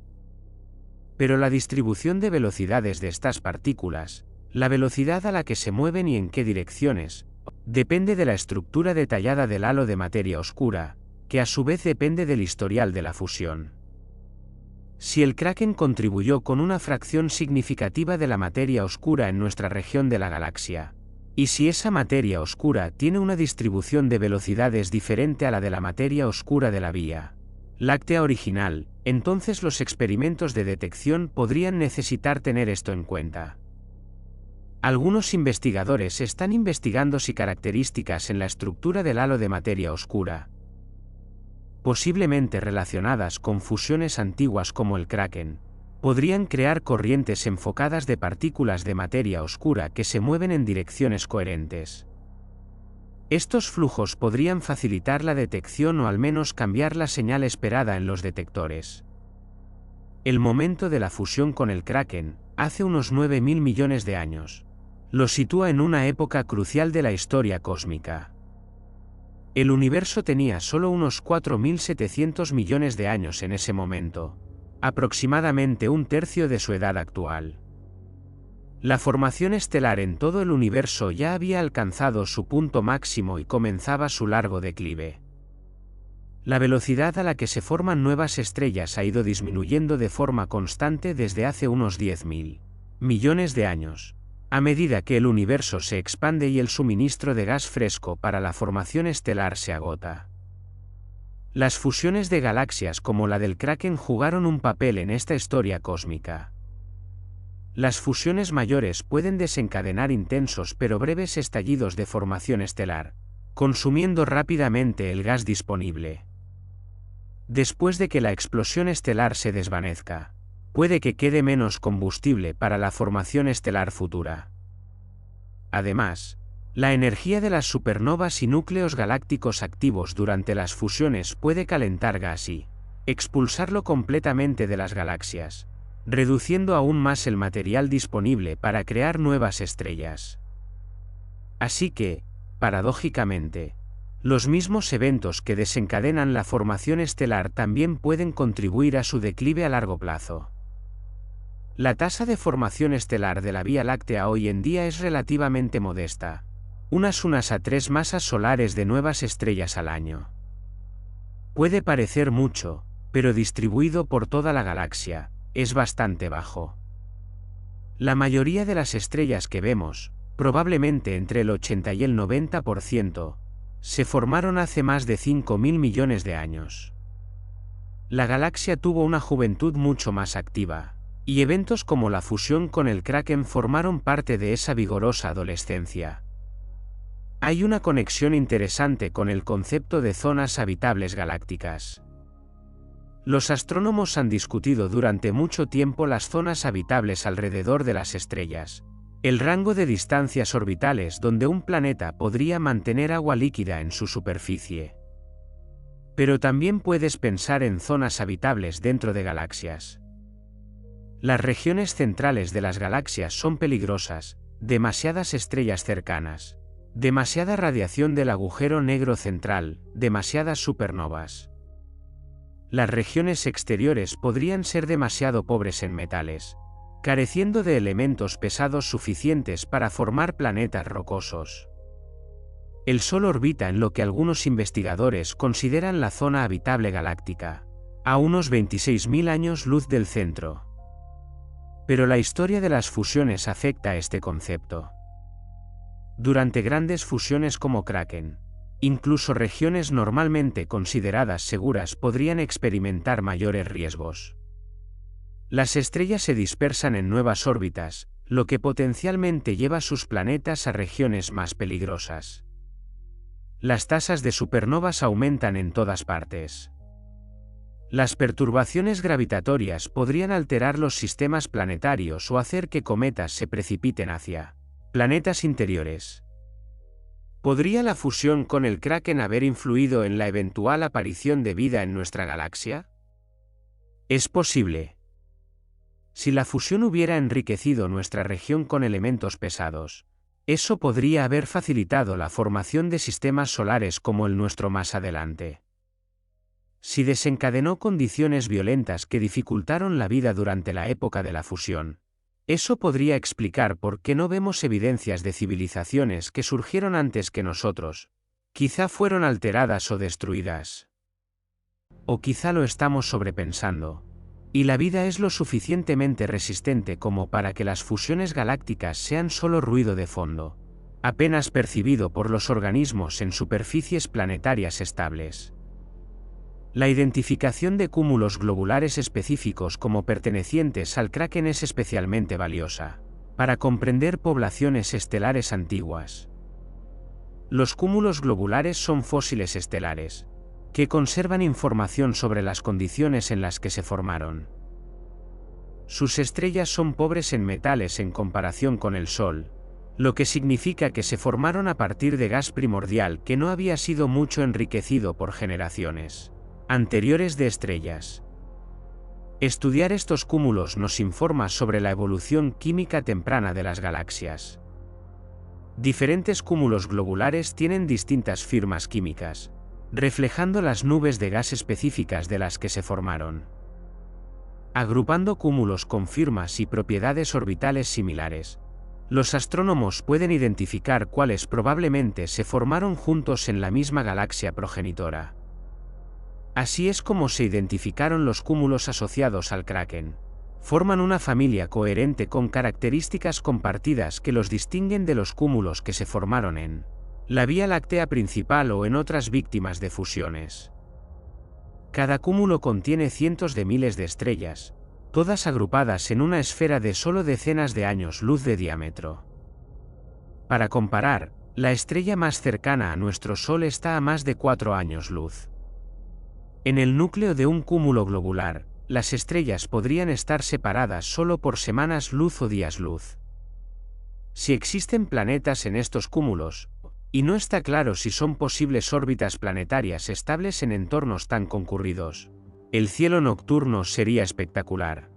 Pero la distribución de velocidades de estas partículas, la velocidad a la que se mueven y en qué direcciones, depende de la estructura detallada del halo de materia oscura, que a su vez depende del historial de la fusión. Si el Kraken contribuyó con una fracción significativa de la materia oscura en nuestra región de la galaxia, y si esa materia oscura tiene una distribución de velocidades diferente a la de la materia oscura de la Vía Láctea original, entonces los experimentos de detección podrían necesitar tener esto en cuenta. Algunos investigadores están investigando si características en la estructura del halo de materia oscura posiblemente relacionadas con fusiones antiguas como el Kraken, podrían crear corrientes enfocadas de partículas de materia oscura que se mueven en direcciones coherentes. Estos flujos podrían facilitar la detección o al menos cambiar la señal esperada en los detectores. El momento de la fusión con el Kraken, hace unos 9.000 millones de años, lo sitúa en una época crucial de la historia cósmica. El universo tenía solo unos 4.700 millones de años en ese momento, aproximadamente un tercio de su edad actual. La formación estelar en todo el universo ya había alcanzado su punto máximo y comenzaba su largo declive. La velocidad a la que se forman nuevas estrellas ha ido disminuyendo de forma constante desde hace unos 10.000 millones de años, a medida que el universo se expande y el suministro de gas fresco para la formación estelar se agota. Las fusiones de galaxias como la del Kraken jugaron un papel en esta historia cósmica. Las fusiones mayores pueden desencadenar intensos pero breves estallidos de formación estelar, consumiendo rápidamente el gas disponible. Después de que la explosión estelar se desvanezca, puede que quede menos combustible para la formación estelar futura. Además, la energía de las supernovas y núcleos galácticos activos durante las fusiones puede calentar gas y expulsarlo completamente de las galaxias, reduciendo aún más el material disponible para crear nuevas estrellas. Así que, paradójicamente, los mismos eventos que desencadenan la formación estelar también pueden contribuir a su declive a largo plazo. La tasa de formación estelar de la Vía Láctea hoy en día es relativamente modesta, unas a 3 masas solares de nuevas estrellas al año. Puede parecer mucho, pero distribuido por toda la galaxia, es bastante bajo. La mayoría de las estrellas que vemos, probablemente entre el 80 y el 90%, se formaron hace más de 5.000 millones de años. La galaxia tuvo una juventud mucho más activa, y eventos como la fusión con el Kraken formaron parte de esa vigorosa adolescencia. Hay una conexión interesante con el concepto de zonas habitables galácticas. Los astrónomos han discutido durante mucho tiempo las zonas habitables alrededor de las estrellas, el rango de distancias orbitales donde un planeta podría mantener agua líquida en su superficie. Pero también puedes pensar en zonas habitables dentro de galaxias. Las regiones centrales de las galaxias son peligrosas, demasiadas estrellas cercanas, demasiada radiación del agujero negro central, demasiadas supernovas. Las regiones exteriores podrían ser demasiado pobres en metales, careciendo de elementos pesados suficientes para formar planetas rocosos. El Sol orbita en lo que algunos investigadores consideran la zona habitable galáctica, a unos 26.000 años luz del centro. Pero la historia de las fusiones afecta a este concepto. Durante grandes fusiones como Kraken, incluso regiones normalmente consideradas seguras podrían experimentar mayores riesgos. Las estrellas se dispersan en nuevas órbitas, lo que potencialmente lleva sus planetas a regiones más peligrosas. Las tasas de supernovas aumentan en todas partes. Las perturbaciones gravitatorias podrían alterar los sistemas planetarios o hacer que cometas se precipiten hacia planetas interiores. ¿Podría la fusión con el Kraken haber influido en la eventual aparición de vida en nuestra galaxia? Es posible. Si la fusión hubiera enriquecido nuestra región con elementos pesados, eso podría haber facilitado la formación de sistemas solares como el nuestro más adelante. Si desencadenó condiciones violentas que dificultaron la vida durante la época de la fusión, eso podría explicar por qué no vemos evidencias de civilizaciones que surgieron antes que nosotros. Quizá fueron alteradas o destruidas. O quizá lo estamos sobrepensando, y la vida es lo suficientemente resistente como para que las fusiones galácticas sean solo ruido de fondo, apenas percibido por los organismos en superficies planetarias estables. La identificación de cúmulos globulares específicos como pertenecientes al Kraken es especialmente valiosa para comprender poblaciones estelares antiguas. Los cúmulos globulares son fósiles estelares, que conservan información sobre las condiciones en las que se formaron. Sus estrellas son pobres en metales en comparación con el Sol, lo que significa que se formaron a partir de gas primordial que no había sido mucho enriquecido por generaciones anteriores de estrellas. Estudiar estos cúmulos nos informa sobre la evolución química temprana de las galaxias. Diferentes cúmulos globulares tienen distintas firmas químicas, reflejando las nubes de gas específicas de las que se formaron. Agrupando cúmulos con firmas y propiedades orbitales similares, los astrónomos pueden identificar cuáles probablemente se formaron juntos en la misma galaxia progenitora. Así es como se identificaron los cúmulos asociados al Kraken. Forman una familia coherente con características compartidas que los distinguen de los cúmulos que se formaron en la Vía Láctea principal o en otras víctimas de fusiones. Cada cúmulo contiene cientos de miles de estrellas, todas agrupadas en una esfera de solo decenas de años luz de diámetro. Para comparar, la estrella más cercana a nuestro Sol está a más de 4 años luz. En el núcleo de un cúmulo globular, las estrellas podrían estar separadas solo por semanas luz o días luz. Si existen planetas en estos cúmulos, y no está claro si son posibles órbitas planetarias estables en entornos tan concurridos, el cielo nocturno sería espectacular.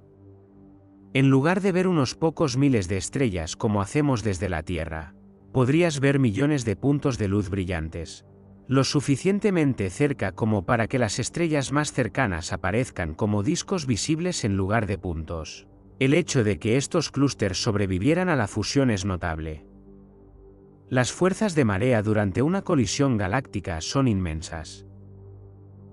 En lugar de ver unos pocos miles de estrellas como hacemos desde la Tierra, podrías ver millones de puntos de luz brillantes, lo suficientemente cerca como para que las estrellas más cercanas aparezcan como discos visibles en lugar de puntos. El hecho de que estos clústeres sobrevivieran a la fusión es notable. Las fuerzas de marea durante una colisión galáctica son inmensas.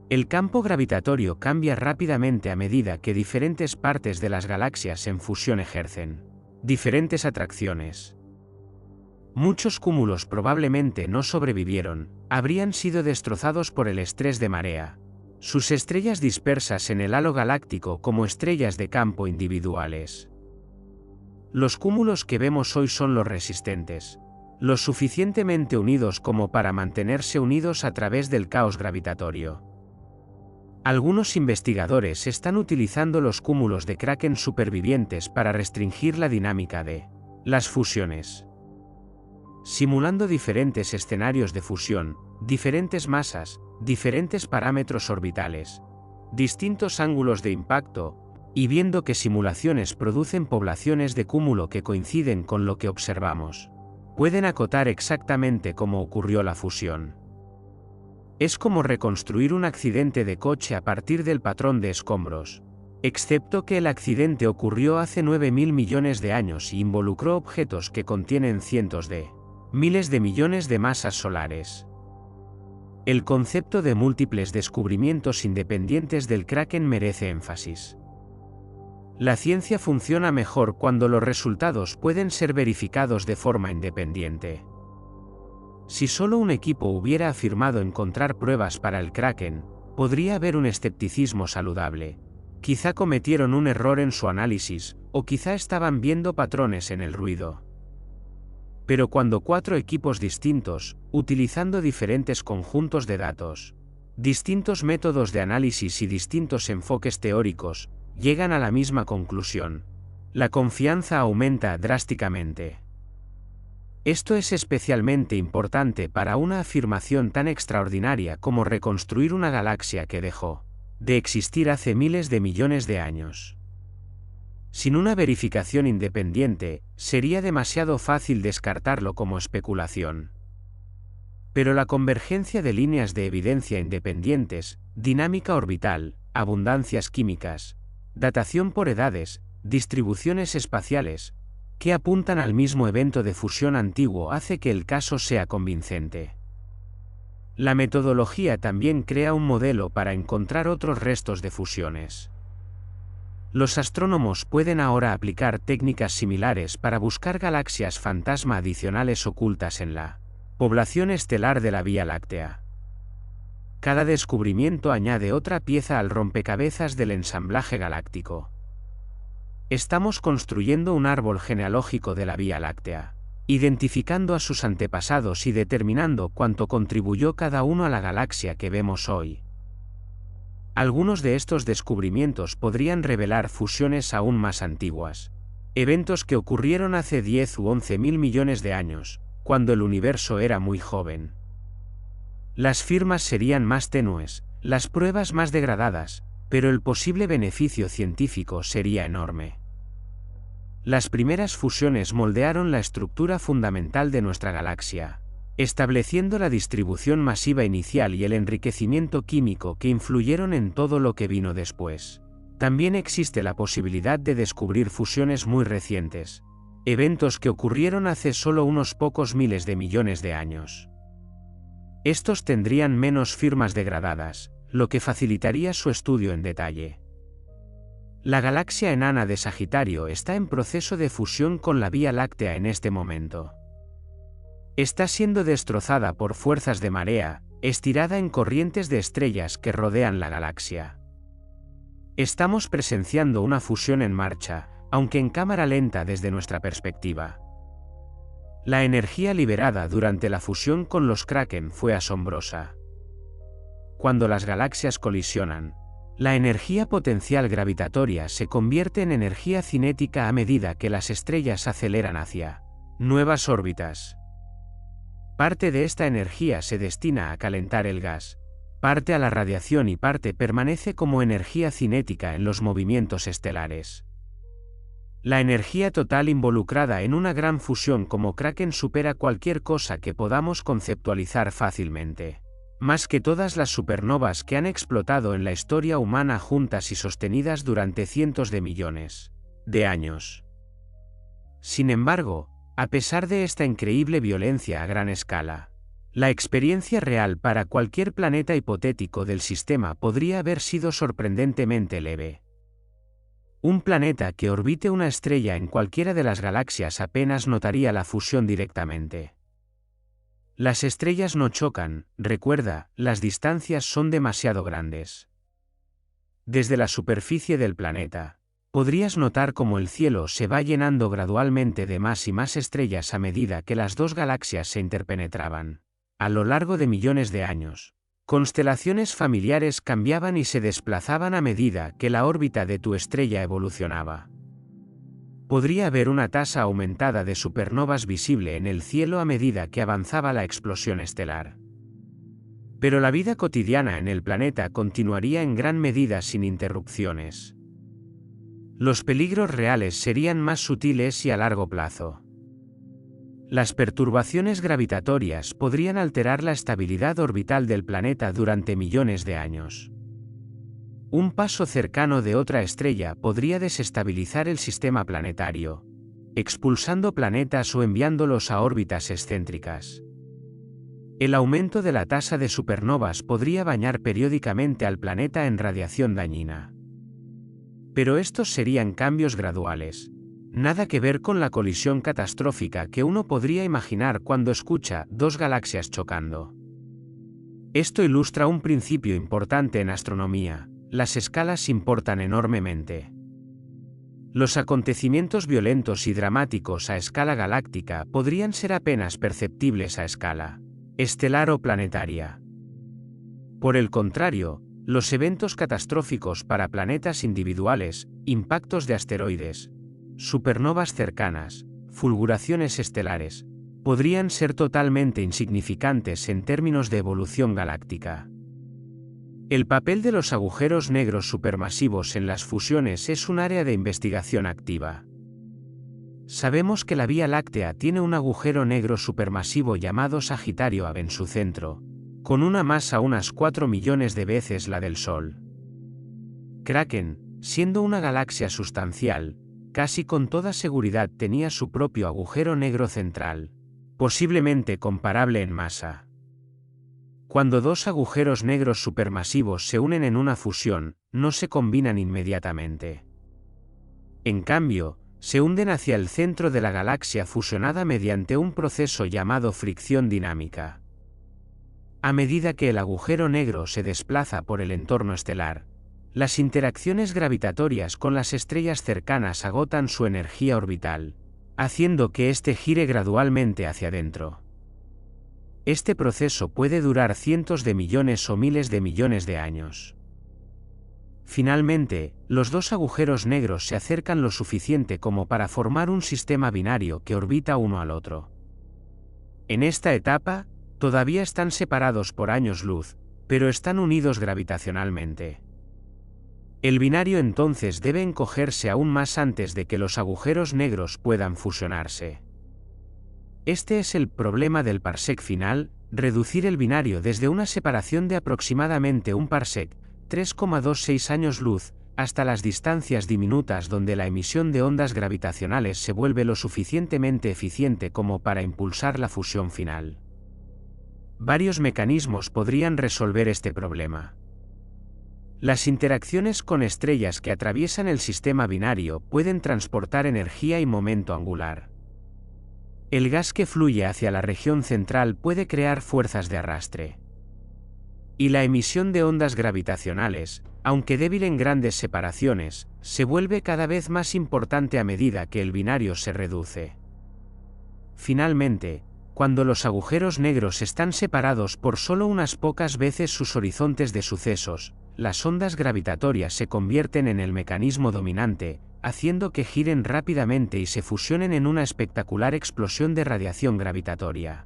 El campo gravitatorio cambia rápidamente a medida que diferentes partes de las galaxias en fusión ejercen diferentes atracciones. Muchos cúmulos probablemente no sobrevivieron, habrían sido destrozados por el estrés de marea, sus estrellas dispersas en el halo galáctico como estrellas de campo individuales. Los cúmulos que vemos hoy son los resistentes, lo suficientemente unidos como para mantenerse unidos a través del caos gravitatorio. Algunos investigadores están utilizando los cúmulos de Kraken supervivientes para restringir la dinámica de las fusiones. Simulando diferentes escenarios de fusión, diferentes masas, diferentes parámetros orbitales, distintos ángulos de impacto, y viendo que simulaciones producen poblaciones de cúmulo que coinciden con lo que observamos, pueden acotar exactamente cómo ocurrió la fusión. Es como reconstruir un accidente de coche a partir del patrón de escombros, excepto que el accidente ocurrió hace 9.000 millones de años y involucró objetos que contienen cientos de miles de millones de masas solares. El concepto de múltiples descubrimientos independientes del Kraken merece énfasis. La ciencia funciona mejor cuando los resultados pueden ser verificados de forma independiente. Si solo un equipo hubiera afirmado encontrar pruebas para el Kraken, podría haber un escepticismo saludable. Quizá cometieron un error en su análisis, o quizá estaban viendo patrones en el ruido. Pero cuando 4 equipos distintos, utilizando diferentes conjuntos de datos, distintos métodos de análisis y distintos enfoques teóricos, llegan a la misma conclusión, la confianza aumenta drásticamente. Esto es especialmente importante para una afirmación tan extraordinaria como reconstruir una galaxia que dejó de existir hace miles de millones de años. Sin una verificación independiente, sería demasiado fácil descartarlo como especulación. Pero la convergencia de líneas de evidencia independientes, dinámica orbital, abundancias químicas, datación por edades, distribuciones espaciales, que apuntan al mismo evento de fusión antiguo hace que el caso sea convincente. La metodología también crea un modelo para encontrar otros restos de fusiones. Los astrónomos pueden ahora aplicar técnicas similares para buscar galaxias fantasma adicionales ocultas en la población estelar de la Vía Láctea. Cada descubrimiento añade otra pieza al rompecabezas del ensamblaje galáctico. Estamos construyendo un árbol genealógico de la Vía Láctea, identificando a sus antepasados y determinando cuánto contribuyó cada uno a la galaxia que vemos hoy. Algunos de estos descubrimientos podrían revelar fusiones aún más antiguas, eventos que ocurrieron hace 10 u 11 mil millones de años, cuando el universo era muy joven. Las firmas serían más tenues, las pruebas más degradadas, pero el posible beneficio científico sería enorme. Las primeras fusiones moldearon la estructura fundamental de nuestra galaxia, estableciendo la distribución masiva inicial y el enriquecimiento químico que influyeron en todo lo que vino después. También existe la posibilidad de descubrir fusiones muy recientes, eventos que ocurrieron hace solo unos pocos miles de millones de años. Estos tendrían menos firmas degradadas, lo que facilitaría su estudio en detalle. La galaxia enana de Sagitario está en proceso de fusión con la Vía Láctea en este momento. Está siendo destrozada por fuerzas de marea, estirada en corrientes de estrellas que rodean la galaxia. Estamos presenciando una fusión en marcha, aunque en cámara lenta desde nuestra perspectiva. La energía liberada durante la fusión con los Kraken fue asombrosa. Cuando las galaxias colisionan, la energía potencial gravitatoria se convierte en energía cinética a medida que las estrellas aceleran hacia nuevas órbitas. Parte de esta energía se destina a calentar el gas, parte a la radiación y parte permanece como energía cinética en los movimientos estelares. La energía total involucrada en una gran fusión como Kraken supera cualquier cosa que podamos conceptualizar fácilmente. Más que todas las supernovas que han explotado en la historia humana juntas y sostenidas durante cientos de millones de años. Sin embargo, a pesar de esta increíble violencia a gran escala, la experiencia real para cualquier planeta hipotético del sistema podría haber sido sorprendentemente leve. Un planeta que orbite una estrella en cualquiera de las galaxias apenas notaría la fusión directamente. Las estrellas no chocan, recuerda, las distancias son demasiado grandes. Desde la superficie del planeta, podrías notar cómo el cielo se va llenando gradualmente de más y más estrellas a medida que las dos galaxias se interpenetraban. A lo largo de millones de años, constelaciones familiares cambiaban y se desplazaban a medida que la órbita de tu estrella evolucionaba. Podría haber una tasa aumentada de supernovas visible en el cielo a medida que avanzaba la explosión estelar. Pero la vida cotidiana en el planeta continuaría en gran medida sin interrupciones. Los peligros reales serían más sutiles y a largo plazo. Las perturbaciones gravitatorias podrían alterar la estabilidad orbital del planeta durante millones de años. Un paso cercano de otra estrella podría desestabilizar el sistema planetario, expulsando planetas o enviándolos a órbitas excéntricas. El aumento de la tasa de supernovas podría bañar periódicamente al planeta en radiación dañina. Pero estos serían cambios graduales, nada que ver con la colisión catastrófica que uno podría imaginar cuando escucha dos galaxias chocando. Esto ilustra un principio importante en astronomía: las escalas importan enormemente. Los acontecimientos violentos y dramáticos a escala galáctica podrían ser apenas perceptibles a escala estelar o planetaria. Por el contrario, los eventos catastróficos para planetas individuales, impactos de asteroides, supernovas cercanas, fulguraciones estelares, podrían ser totalmente insignificantes en términos de evolución galáctica. El papel de los agujeros negros supermasivos en las fusiones es un área de investigación activa. Sabemos que la Vía Láctea tiene un agujero negro supermasivo llamado Sagitario A en su centro, con una masa unas 4 millones de veces la del Sol. Kraken, siendo una galaxia sustancial, casi con toda seguridad tenía su propio agujero negro central, posiblemente comparable en masa. Cuando dos agujeros negros supermasivos se unen en una fusión, no se combinan inmediatamente. En cambio, se hunden hacia el centro de la galaxia fusionada mediante un proceso llamado fricción dinámica. A medida que el agujero negro se desplaza por el entorno estelar, las interacciones gravitatorias con las estrellas cercanas agotan su energía orbital, haciendo que éste gire gradualmente hacia adentro. Este proceso puede durar cientos de millones o miles de millones de años. Finalmente, los dos agujeros negros se acercan lo suficiente como para formar un sistema binario que orbita uno al otro. En esta etapa, todavía están separados por años luz, pero están unidos gravitacionalmente. El binario entonces debe encogerse aún más antes de que los agujeros negros puedan fusionarse. Este es el problema del parsec final, reducir el binario desde una separación de aproximadamente un parsec, 3,26 años luz, hasta las distancias diminutas donde la emisión de ondas gravitacionales se vuelve lo suficientemente eficiente como para impulsar la fusión final. Varios mecanismos podrían resolver este problema. Las interacciones con estrellas que atraviesan el sistema binario pueden transportar energía y momento angular. El gas que fluye hacia la región central puede crear fuerzas de arrastre. Y la emisión de ondas gravitacionales, aunque débil en grandes separaciones, se vuelve cada vez más importante a medida que el binario se reduce. Finalmente, cuando los agujeros negros están separados por solo unas pocas veces sus horizontes de sucesos, las ondas gravitatorias se convierten en el mecanismo dominante, haciendo que giren rápidamente y se fusionen en una espectacular explosión de radiación gravitatoria.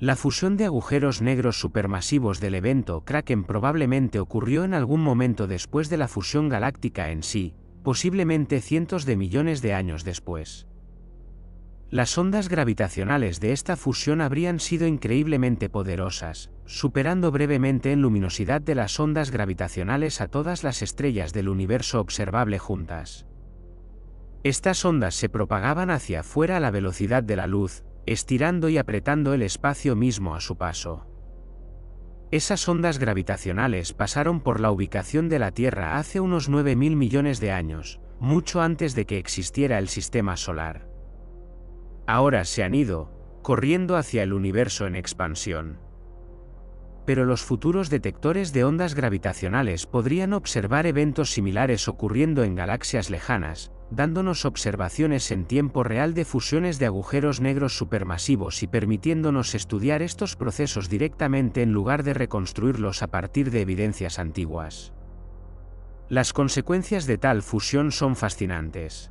La fusión de agujeros negros supermasivos del evento Kraken probablemente ocurrió en algún momento después de la fusión galáctica en sí, posiblemente cientos de millones de años después. Las ondas gravitacionales de esta fusión habrían sido increíblemente poderosas, superando brevemente en luminosidad de las ondas gravitacionales a todas las estrellas del universo observable juntas. Estas ondas se propagaban hacia afuera a la velocidad de la luz, estirando y apretando el espacio mismo a su paso. Esas ondas gravitacionales pasaron por la ubicación de la Tierra hace unos 9.000 millones de años, mucho antes de que existiera el sistema solar. Ahora se han ido, corriendo hacia el universo en expansión. Pero los futuros detectores de ondas gravitacionales podrían observar eventos similares ocurriendo en galaxias lejanas, dándonos observaciones en tiempo real de fusiones de agujeros negros supermasivos y permitiéndonos estudiar estos procesos directamente en lugar de reconstruirlos a partir de evidencias antiguas. Las consecuencias de tal fusión son fascinantes.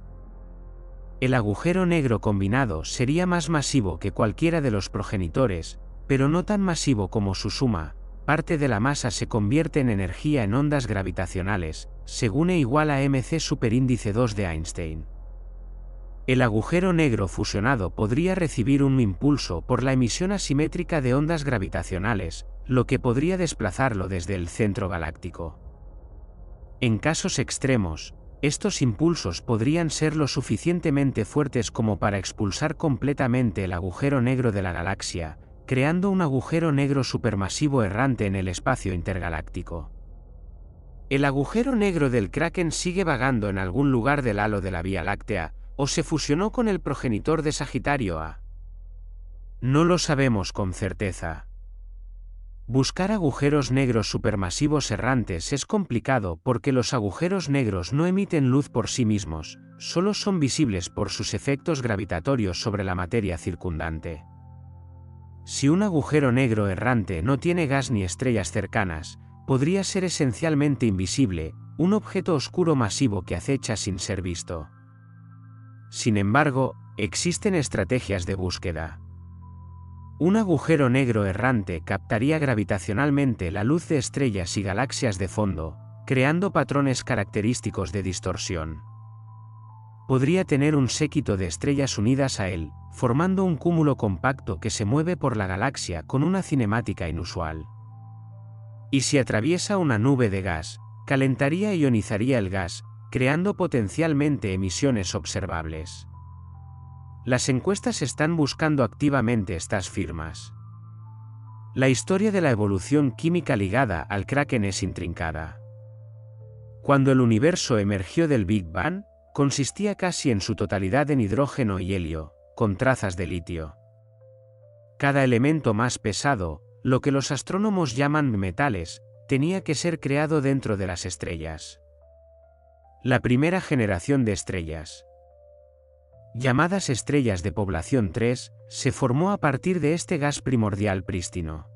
El agujero negro combinado sería más masivo que cualquiera de los progenitores, pero no tan masivo como su suma. Parte de la masa se convierte en energía en ondas gravitacionales, según E igual a mc superíndice 2 de Einstein. El agujero negro fusionado podría recibir un impulso por la emisión asimétrica de ondas gravitacionales, lo que podría desplazarlo desde el centro galáctico. En casos extremos, estos impulsos podrían ser lo suficientemente fuertes como para expulsar completamente el agujero negro de la galaxia, creando un agujero negro supermasivo errante en el espacio intergaláctico. ¿El agujero negro del Kraken sigue vagando en algún lugar del halo de la Vía Láctea, o se fusionó con el progenitor de Sagitario A? No lo sabemos con certeza. Buscar agujeros negros supermasivos errantes es complicado porque los agujeros negros no emiten luz por sí mismos, solo son visibles por sus efectos gravitatorios sobre la materia circundante. Si un agujero negro errante no tiene gas ni estrellas cercanas, podría ser esencialmente invisible, un objeto oscuro masivo que acecha sin ser visto. Sin embargo, existen estrategias de búsqueda. Un agujero negro errante captaría gravitacionalmente la luz de estrellas y galaxias de fondo, creando patrones característicos de distorsión. Podría tener un séquito de estrellas unidas a él, formando un cúmulo compacto que se mueve por la galaxia con una cinemática inusual. Y si atraviesa una nube de gas, calentaría e ionizaría el gas, creando potencialmente emisiones observables. Las encuestas están buscando activamente estas firmas. La historia de la evolución química ligada al Kraken es intrincada. Cuando el universo emergió del Big Bang, consistía casi en su totalidad en hidrógeno y helio, con trazas de litio. Cada elemento más pesado, lo que los astrónomos llaman metales, tenía que ser creado dentro de las estrellas. La primera generación de estrellas, llamadas estrellas de población 3, se formó a partir de este gas primordial prístino.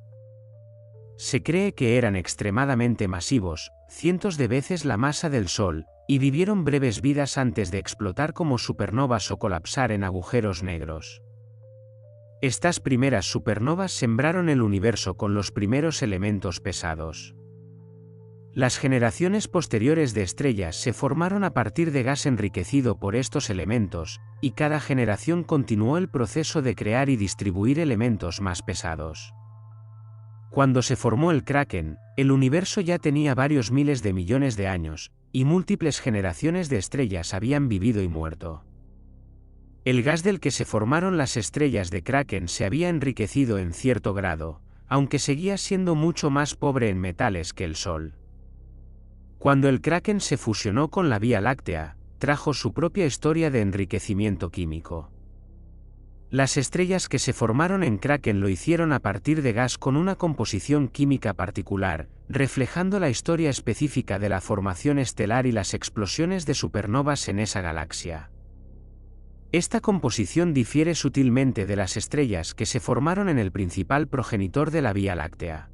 Se cree que eran extremadamente masivos, cientos de veces la masa del Sol, y vivieron breves vidas antes de explotar como supernovas o colapsar en agujeros negros. Estas primeras supernovas sembraron el universo con los primeros elementos pesados. Las generaciones posteriores de estrellas se formaron a partir de gas enriquecido por estos elementos, y cada generación continuó el proceso de crear y distribuir elementos más pesados. Cuando se formó el Kraken, el universo ya tenía varios miles de millones de años, y múltiples generaciones de estrellas habían vivido y muerto. El gas del que se formaron las estrellas de Kraken se había enriquecido en cierto grado, aunque seguía siendo mucho más pobre en metales que el Sol. Cuando el Kraken se fusionó con la Vía Láctea, trajo su propia historia de enriquecimiento químico. Las estrellas que se formaron en Kraken lo hicieron a partir de gas con una composición química particular, reflejando la historia específica de la formación estelar y las explosiones de supernovas en esa galaxia. Esta composición difiere sutilmente de las estrellas que se formaron en el principal progenitor de la Vía Láctea.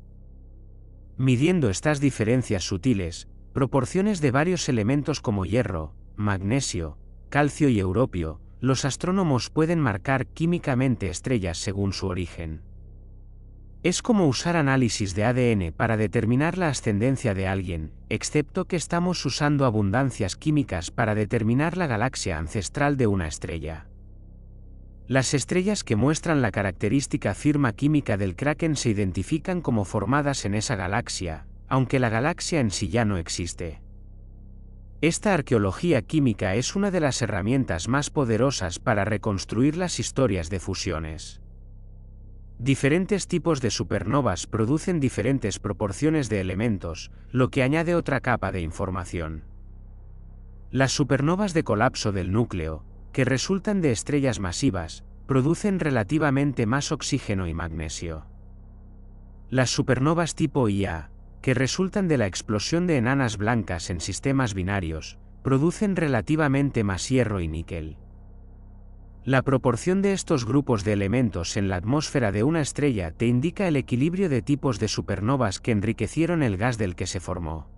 Midiendo estas diferencias sutiles, proporciones de varios elementos como hierro, magnesio, calcio y europio, los astrónomos pueden marcar químicamente estrellas según su origen. Es como usar análisis de ADN para determinar la ascendencia de alguien, excepto que estamos usando abundancias químicas para determinar la galaxia ancestral de una estrella. Las estrellas que muestran la característica firma química del Kraken se identifican como formadas en esa galaxia, aunque la galaxia en sí ya no existe. Esta arqueología química es una de las herramientas más poderosas para reconstruir las historias de fusiones. Diferentes tipos de supernovas producen diferentes proporciones de elementos, lo que añade otra capa de información. Las supernovas de colapso del núcleo, que resultan de estrellas masivas, producen relativamente más oxígeno y magnesio. Las supernovas tipo Ia, que resultan de la explosión de enanas blancas en sistemas binarios, producen relativamente más hierro y níquel. La proporción de estos grupos de elementos en la atmósfera de una estrella te indica el equilibrio de tipos de supernovas que enriquecieron el gas del que se formó.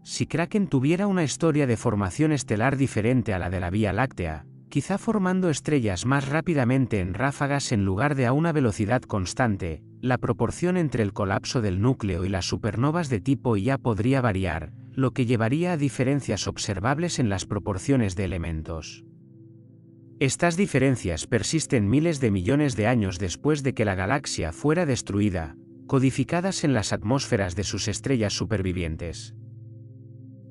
Si Kraken tuviera una historia de formación estelar diferente a la de la Vía Láctea, quizá formando estrellas más rápidamente en ráfagas en lugar de a una velocidad constante, la proporción entre el colapso del núcleo y las supernovas de tipo Ia podría variar, lo que llevaría a diferencias observables en las proporciones de elementos. Estas diferencias persisten miles de millones de años después de que la galaxia fuera destruida, codificadas en las atmósferas de sus estrellas supervivientes.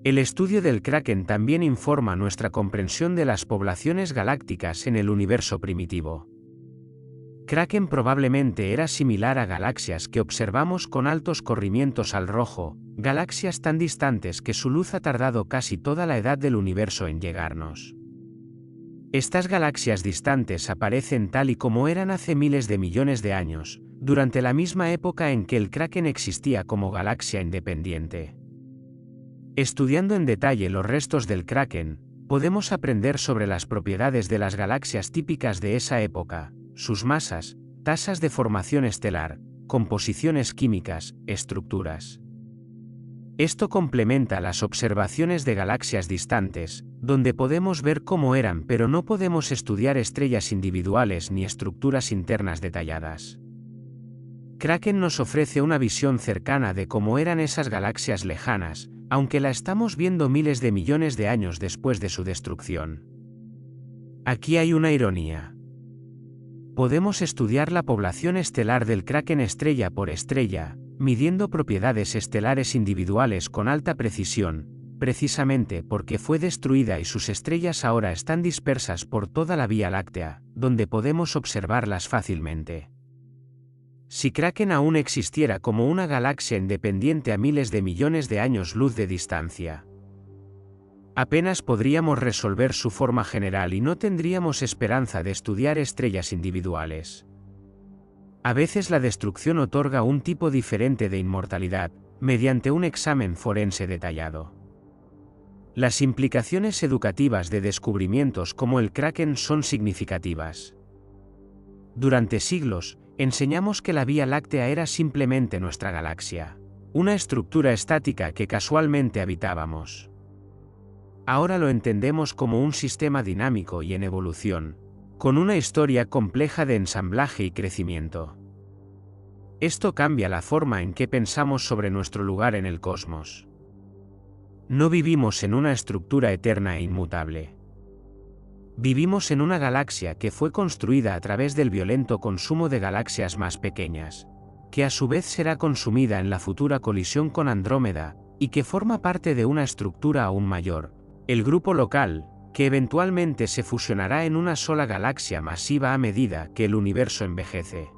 El estudio del Kraken también informa nuestra comprensión de las poblaciones galácticas en el universo primitivo. Kraken probablemente era similar a galaxias que observamos con altos corrimientos al rojo, galaxias tan distantes que su luz ha tardado casi toda la edad del universo en llegarnos. Estas galaxias distantes aparecen tal y como eran hace miles de millones de años, durante la misma época en que el Kraken existía como galaxia independiente. Estudiando en detalle los restos del Kraken, podemos aprender sobre las propiedades de las galaxias típicas de esa época, sus masas, tasas de formación estelar, composiciones químicas, estructuras. Esto complementa las observaciones de galaxias distantes, donde podemos ver cómo eran pero no podemos estudiar estrellas individuales ni estructuras internas detalladas. Kraken nos ofrece una visión cercana de cómo eran esas galaxias lejanas, aunque la estamos viendo miles de millones de años después de su destrucción. Aquí hay una ironía. Podemos estudiar la población estelar del Kraken estrella por estrella, midiendo propiedades estelares individuales con alta precisión, precisamente porque fue destruida y sus estrellas ahora están dispersas por toda la Vía Láctea, donde podemos observarlas fácilmente. Si Kraken aún existiera como una galaxia independiente a miles de millones de años luz de distancia, apenas podríamos resolver su forma general y no tendríamos esperanza de estudiar estrellas individuales. A veces la destrucción otorga un tipo diferente de inmortalidad, mediante un examen forense detallado. Las implicaciones educativas de descubrimientos como el Kraken son significativas. Durante siglos, enseñamos que la Vía Láctea era simplemente nuestra galaxia, una estructura estática que casualmente habitábamos. Ahora lo entendemos como un sistema dinámico y en evolución, con una historia compleja de ensamblaje y crecimiento. Esto cambia la forma en que pensamos sobre nuestro lugar en el cosmos. No vivimos en una estructura eterna e inmutable. Vivimos en una galaxia que fue construida a través del violento consumo de galaxias más pequeñas, que a su vez será consumida en la futura colisión con Andrómeda, y que forma parte de una estructura aún mayor, el grupo local, que eventualmente se fusionará en una sola galaxia masiva a medida que el universo envejece.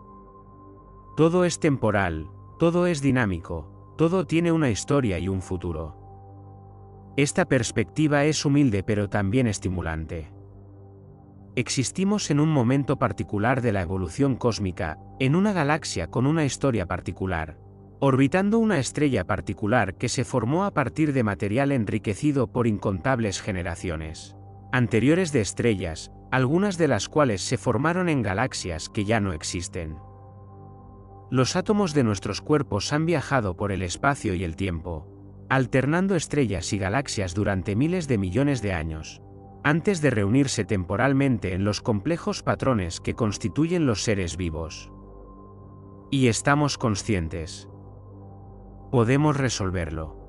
Todo es temporal, todo es dinámico, todo tiene una historia y un futuro. Esta perspectiva es humilde pero también estimulante. Existimos en un momento particular de la evolución cósmica, en una galaxia con una historia particular, orbitando una estrella particular que se formó a partir de material enriquecido por incontables generaciones anteriores de estrellas, algunas de las cuales se formaron en galaxias que ya no existen. Los átomos de nuestros cuerpos han viajado por el espacio y el tiempo, alternando estrellas y galaxias durante miles de millones de años, antes de reunirse temporalmente en los complejos patrones que constituyen los seres vivos. Y estamos conscientes. Podemos resolverlo.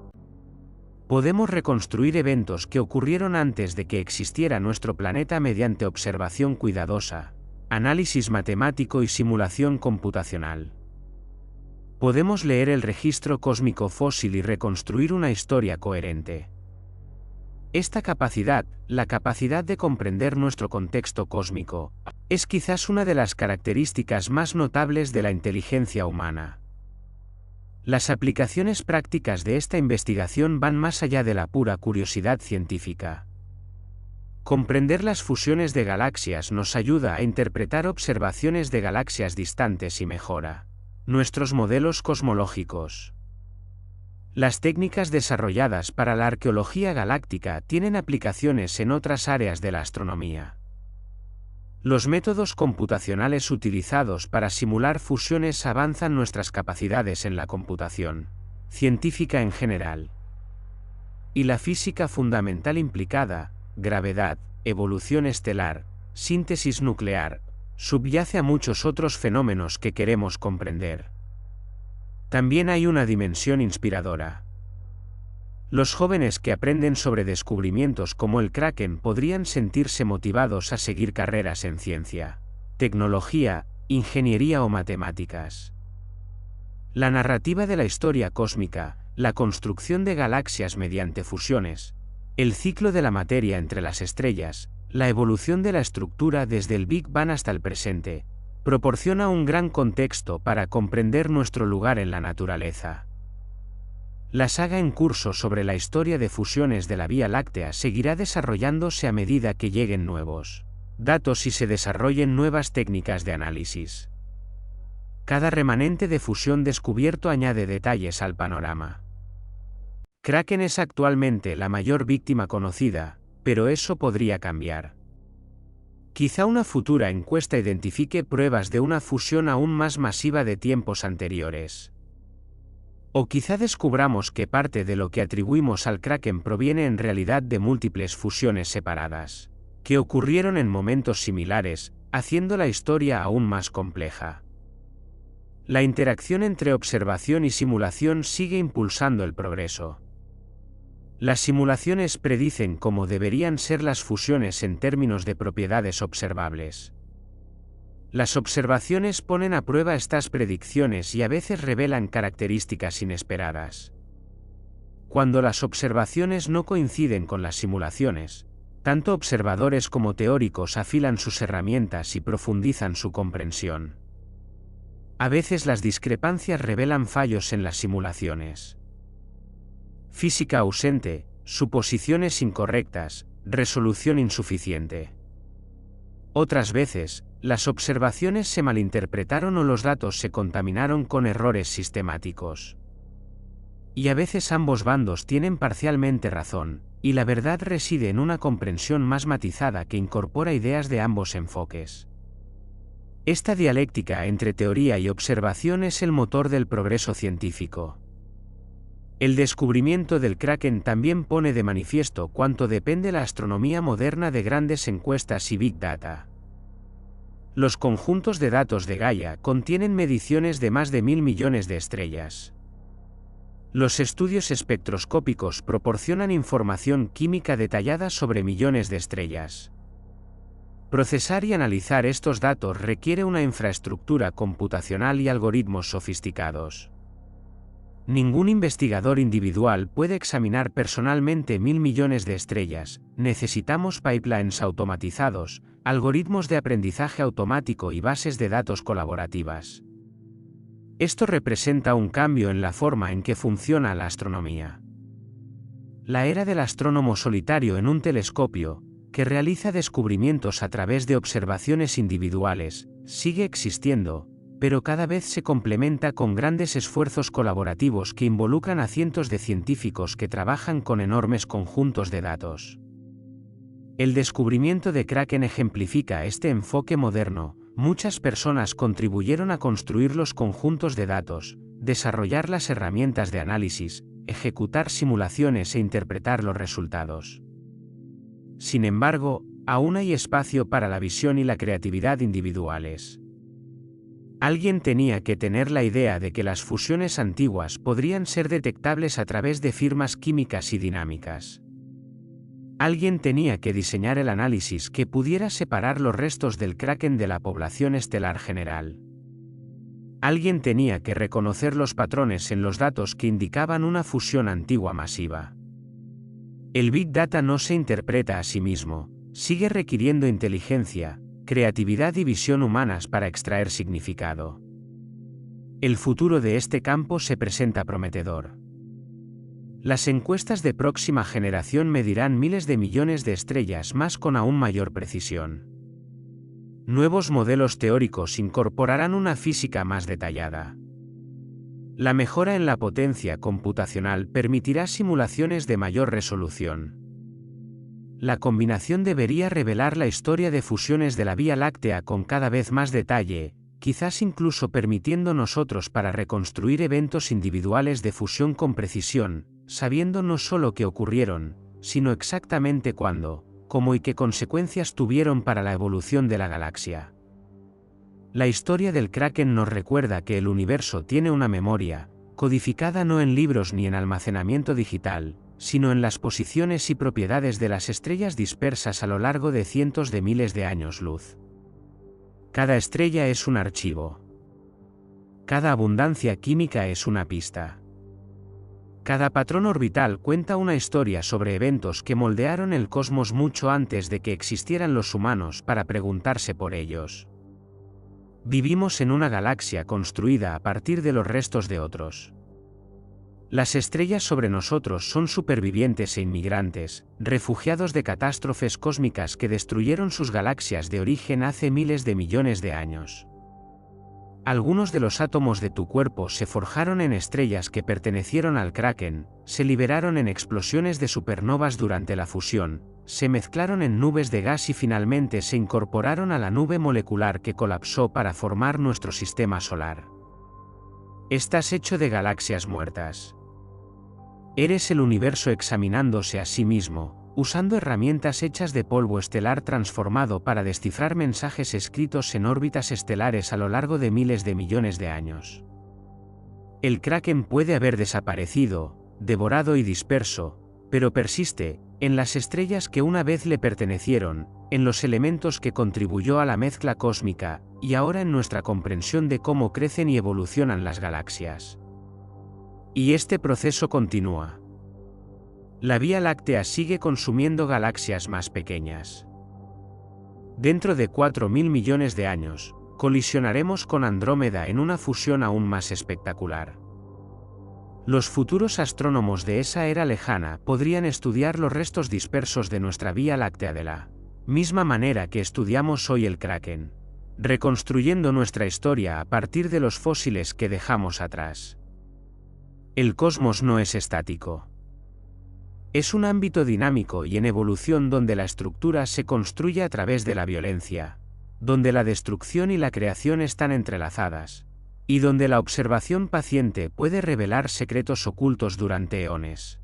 Podemos reconstruir eventos que ocurrieron antes de que existiera nuestro planeta mediante observación cuidadosa, análisis matemático y simulación computacional. Podemos leer el registro cósmico fósil y reconstruir una historia coherente. Esta capacidad, la capacidad de comprender nuestro contexto cósmico, es quizás una de las características más notables de la inteligencia humana. Las aplicaciones prácticas de esta investigación van más allá de la pura curiosidad científica. Comprender las fusiones de galaxias nos ayuda a interpretar observaciones de galaxias distantes y mejora nuestros modelos cosmológicos. Las técnicas desarrolladas para la arqueología galáctica tienen aplicaciones en otras áreas de la astronomía. Los métodos computacionales utilizados para simular fusiones avanzan nuestras capacidades en la computación científica en general. Y la física fundamental implicada, gravedad, evolución estelar, síntesis nuclear, subyace a muchos otros fenómenos que queremos comprender. También hay una dimensión inspiradora. Los jóvenes que aprenden sobre descubrimientos como el Kraken podrían sentirse motivados a seguir carreras en ciencia, tecnología, ingeniería o matemáticas. La narrativa de la historia cósmica, la construcción de galaxias mediante fusiones, el ciclo de la materia entre las estrellas, la evolución de la estructura desde el Big Bang hasta el presente, proporciona un gran contexto para comprender nuestro lugar en la naturaleza. La saga en curso sobre la historia de fusiones de la Vía Láctea seguirá desarrollándose a medida que lleguen nuevos datos y se desarrollen nuevas técnicas de análisis. Cada remanente de fusión descubierto añade detalles al panorama. Kraken es actualmente la mayor víctima conocida, pero eso podría cambiar. Quizá una futura encuesta identifique pruebas de una fusión aún más masiva de tiempos anteriores. O quizá descubramos que parte de lo que atribuimos al Kraken proviene en realidad de múltiples fusiones separadas, que ocurrieron en momentos similares, haciendo la historia aún más compleja. La interacción entre observación y simulación sigue impulsando el progreso. Las simulaciones predicen cómo deberían ser las fusiones en términos de propiedades observables. Las observaciones ponen a prueba estas predicciones y a veces revelan características inesperadas. Cuando las observaciones no coinciden con las simulaciones, tanto observadores como teóricos afilan sus herramientas y profundizan su comprensión. A veces las discrepancias revelan fallos en las simulaciones. Física ausente, suposiciones incorrectas, resolución insuficiente. Otras veces, las observaciones se malinterpretaron o los datos se contaminaron con errores sistemáticos. Y a veces ambos bandos tienen parcialmente razón, y la verdad reside en una comprensión más matizada que incorpora ideas de ambos enfoques. Esta dialéctica entre teoría y observación es el motor del progreso científico. El descubrimiento del Kraken también pone de manifiesto cuánto depende la astronomía moderna de grandes encuestas y Big Data. Los conjuntos de datos de Gaia contienen mediciones de más de 1000 millones de estrellas. Los estudios espectroscópicos proporcionan información química detallada sobre millones de estrellas. Procesar y analizar estos datos requiere una infraestructura computacional y algoritmos sofisticados. Ningún investigador individual puede examinar personalmente 1000 millones de estrellas. Necesitamos pipelines automatizados, algoritmos de aprendizaje automático y bases de datos colaborativas. Esto representa un cambio en la forma en que funciona la astronomía. La era del astrónomo solitario en un telescopio, que realiza descubrimientos a través de observaciones individuales, sigue existiendo, pero cada vez se complementa con grandes esfuerzos colaborativos que involucran a cientos de científicos que trabajan con enormes conjuntos de datos. El descubrimiento de Kraken ejemplifica este enfoque moderno. Muchas personas contribuyeron a construir los conjuntos de datos, desarrollar las herramientas de análisis, ejecutar simulaciones e interpretar los resultados. Sin embargo, aún hay espacio para la visión y la creatividad individuales. Alguien tenía que tener la idea de que las fusiones antiguas podrían ser detectables a través de firmas químicas y dinámicas. Alguien tenía que diseñar el análisis que pudiera separar los restos del Kraken de la población estelar general. Alguien tenía que reconocer los patrones en los datos que indicaban una fusión antigua masiva. El Big Data no se interpreta a sí mismo, sigue requiriendo inteligencia, creatividad y visión humanas para extraer significado. El futuro de este campo se presenta prometedor. Las encuestas de próxima generación medirán miles de millones de estrellas más con aún mayor precisión. Nuevos modelos teóricos incorporarán una física más detallada. La mejora en la potencia computacional permitirá simulaciones de mayor resolución. La combinación debería revelar la historia de fusiones de la Vía Láctea con cada vez más detalle, quizás incluso permitiendo nosotros para reconstruir eventos individuales de fusión con precisión, sabiendo no solo qué ocurrieron, sino exactamente cuándo, cómo y qué consecuencias tuvieron para la evolución de la galaxia. La historia del Kraken nos recuerda que el universo tiene una memoria, codificada no en libros ni en almacenamiento digital, sino en las posiciones y propiedades de las estrellas dispersas a lo largo de cientos de miles de años luz. Cada estrella es un archivo. Cada abundancia química es una pista. Cada patrón orbital cuenta una historia sobre eventos que moldearon el cosmos mucho antes de que existieran los humanos para preguntarse por ellos. Vivimos en una galaxia construida a partir de los restos de otros. Las estrellas sobre nosotros son supervivientes e inmigrantes, refugiados de catástrofes cósmicas que destruyeron sus galaxias de origen hace miles de millones de años. Algunos de los átomos de tu cuerpo se forjaron en estrellas que pertenecieron al Kraken, se liberaron en explosiones de supernovas durante la fusión, se mezclaron en nubes de gas y finalmente se incorporaron a la nube molecular que colapsó para formar nuestro sistema solar. Estás hecho de galaxias muertas. Eres el universo examinándose a sí mismo, usando herramientas hechas de polvo estelar transformado para descifrar mensajes escritos en órbitas estelares a lo largo de miles de millones de años. El Kraken puede haber desaparecido, devorado y disperso, pero persiste, en las estrellas que una vez le pertenecieron, en los elementos que contribuyó a la mezcla cósmica, y ahora en nuestra comprensión de cómo crecen y evolucionan las galaxias. Y este proceso continúa. La Vía Láctea sigue consumiendo galaxias más pequeñas. Dentro de 4.000 millones de años, colisionaremos con Andrómeda en una fusión aún más espectacular. Los futuros astrónomos de esa era lejana podrían estudiar los restos dispersos de nuestra Vía Láctea de la misma manera que estudiamos hoy el Kraken, reconstruyendo nuestra historia a partir de los fósiles que dejamos atrás. El cosmos no es estático. Es un ámbito dinámico y en evolución donde la estructura se construye a través de la violencia, donde la destrucción y la creación están entrelazadas, y donde la observación paciente puede revelar secretos ocultos durante eones.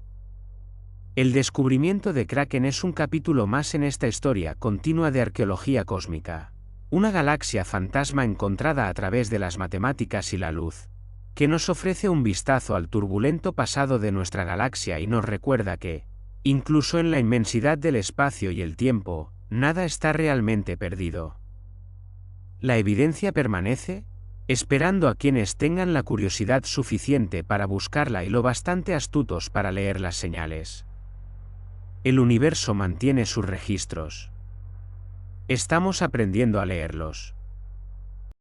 El descubrimiento de Kraken es un capítulo más en esta historia continua de arqueología cósmica, una galaxia fantasma encontrada a través de las matemáticas y la luz, que nos ofrece un vistazo al turbulento pasado de nuestra galaxia y nos recuerda que, incluso en la inmensidad del espacio y el tiempo, nada está realmente perdido. La evidencia permanece, esperando a quienes tengan la curiosidad suficiente para buscarla y lo bastante astutos para leer las señales. El universo mantiene sus registros. Estamos aprendiendo a leerlos.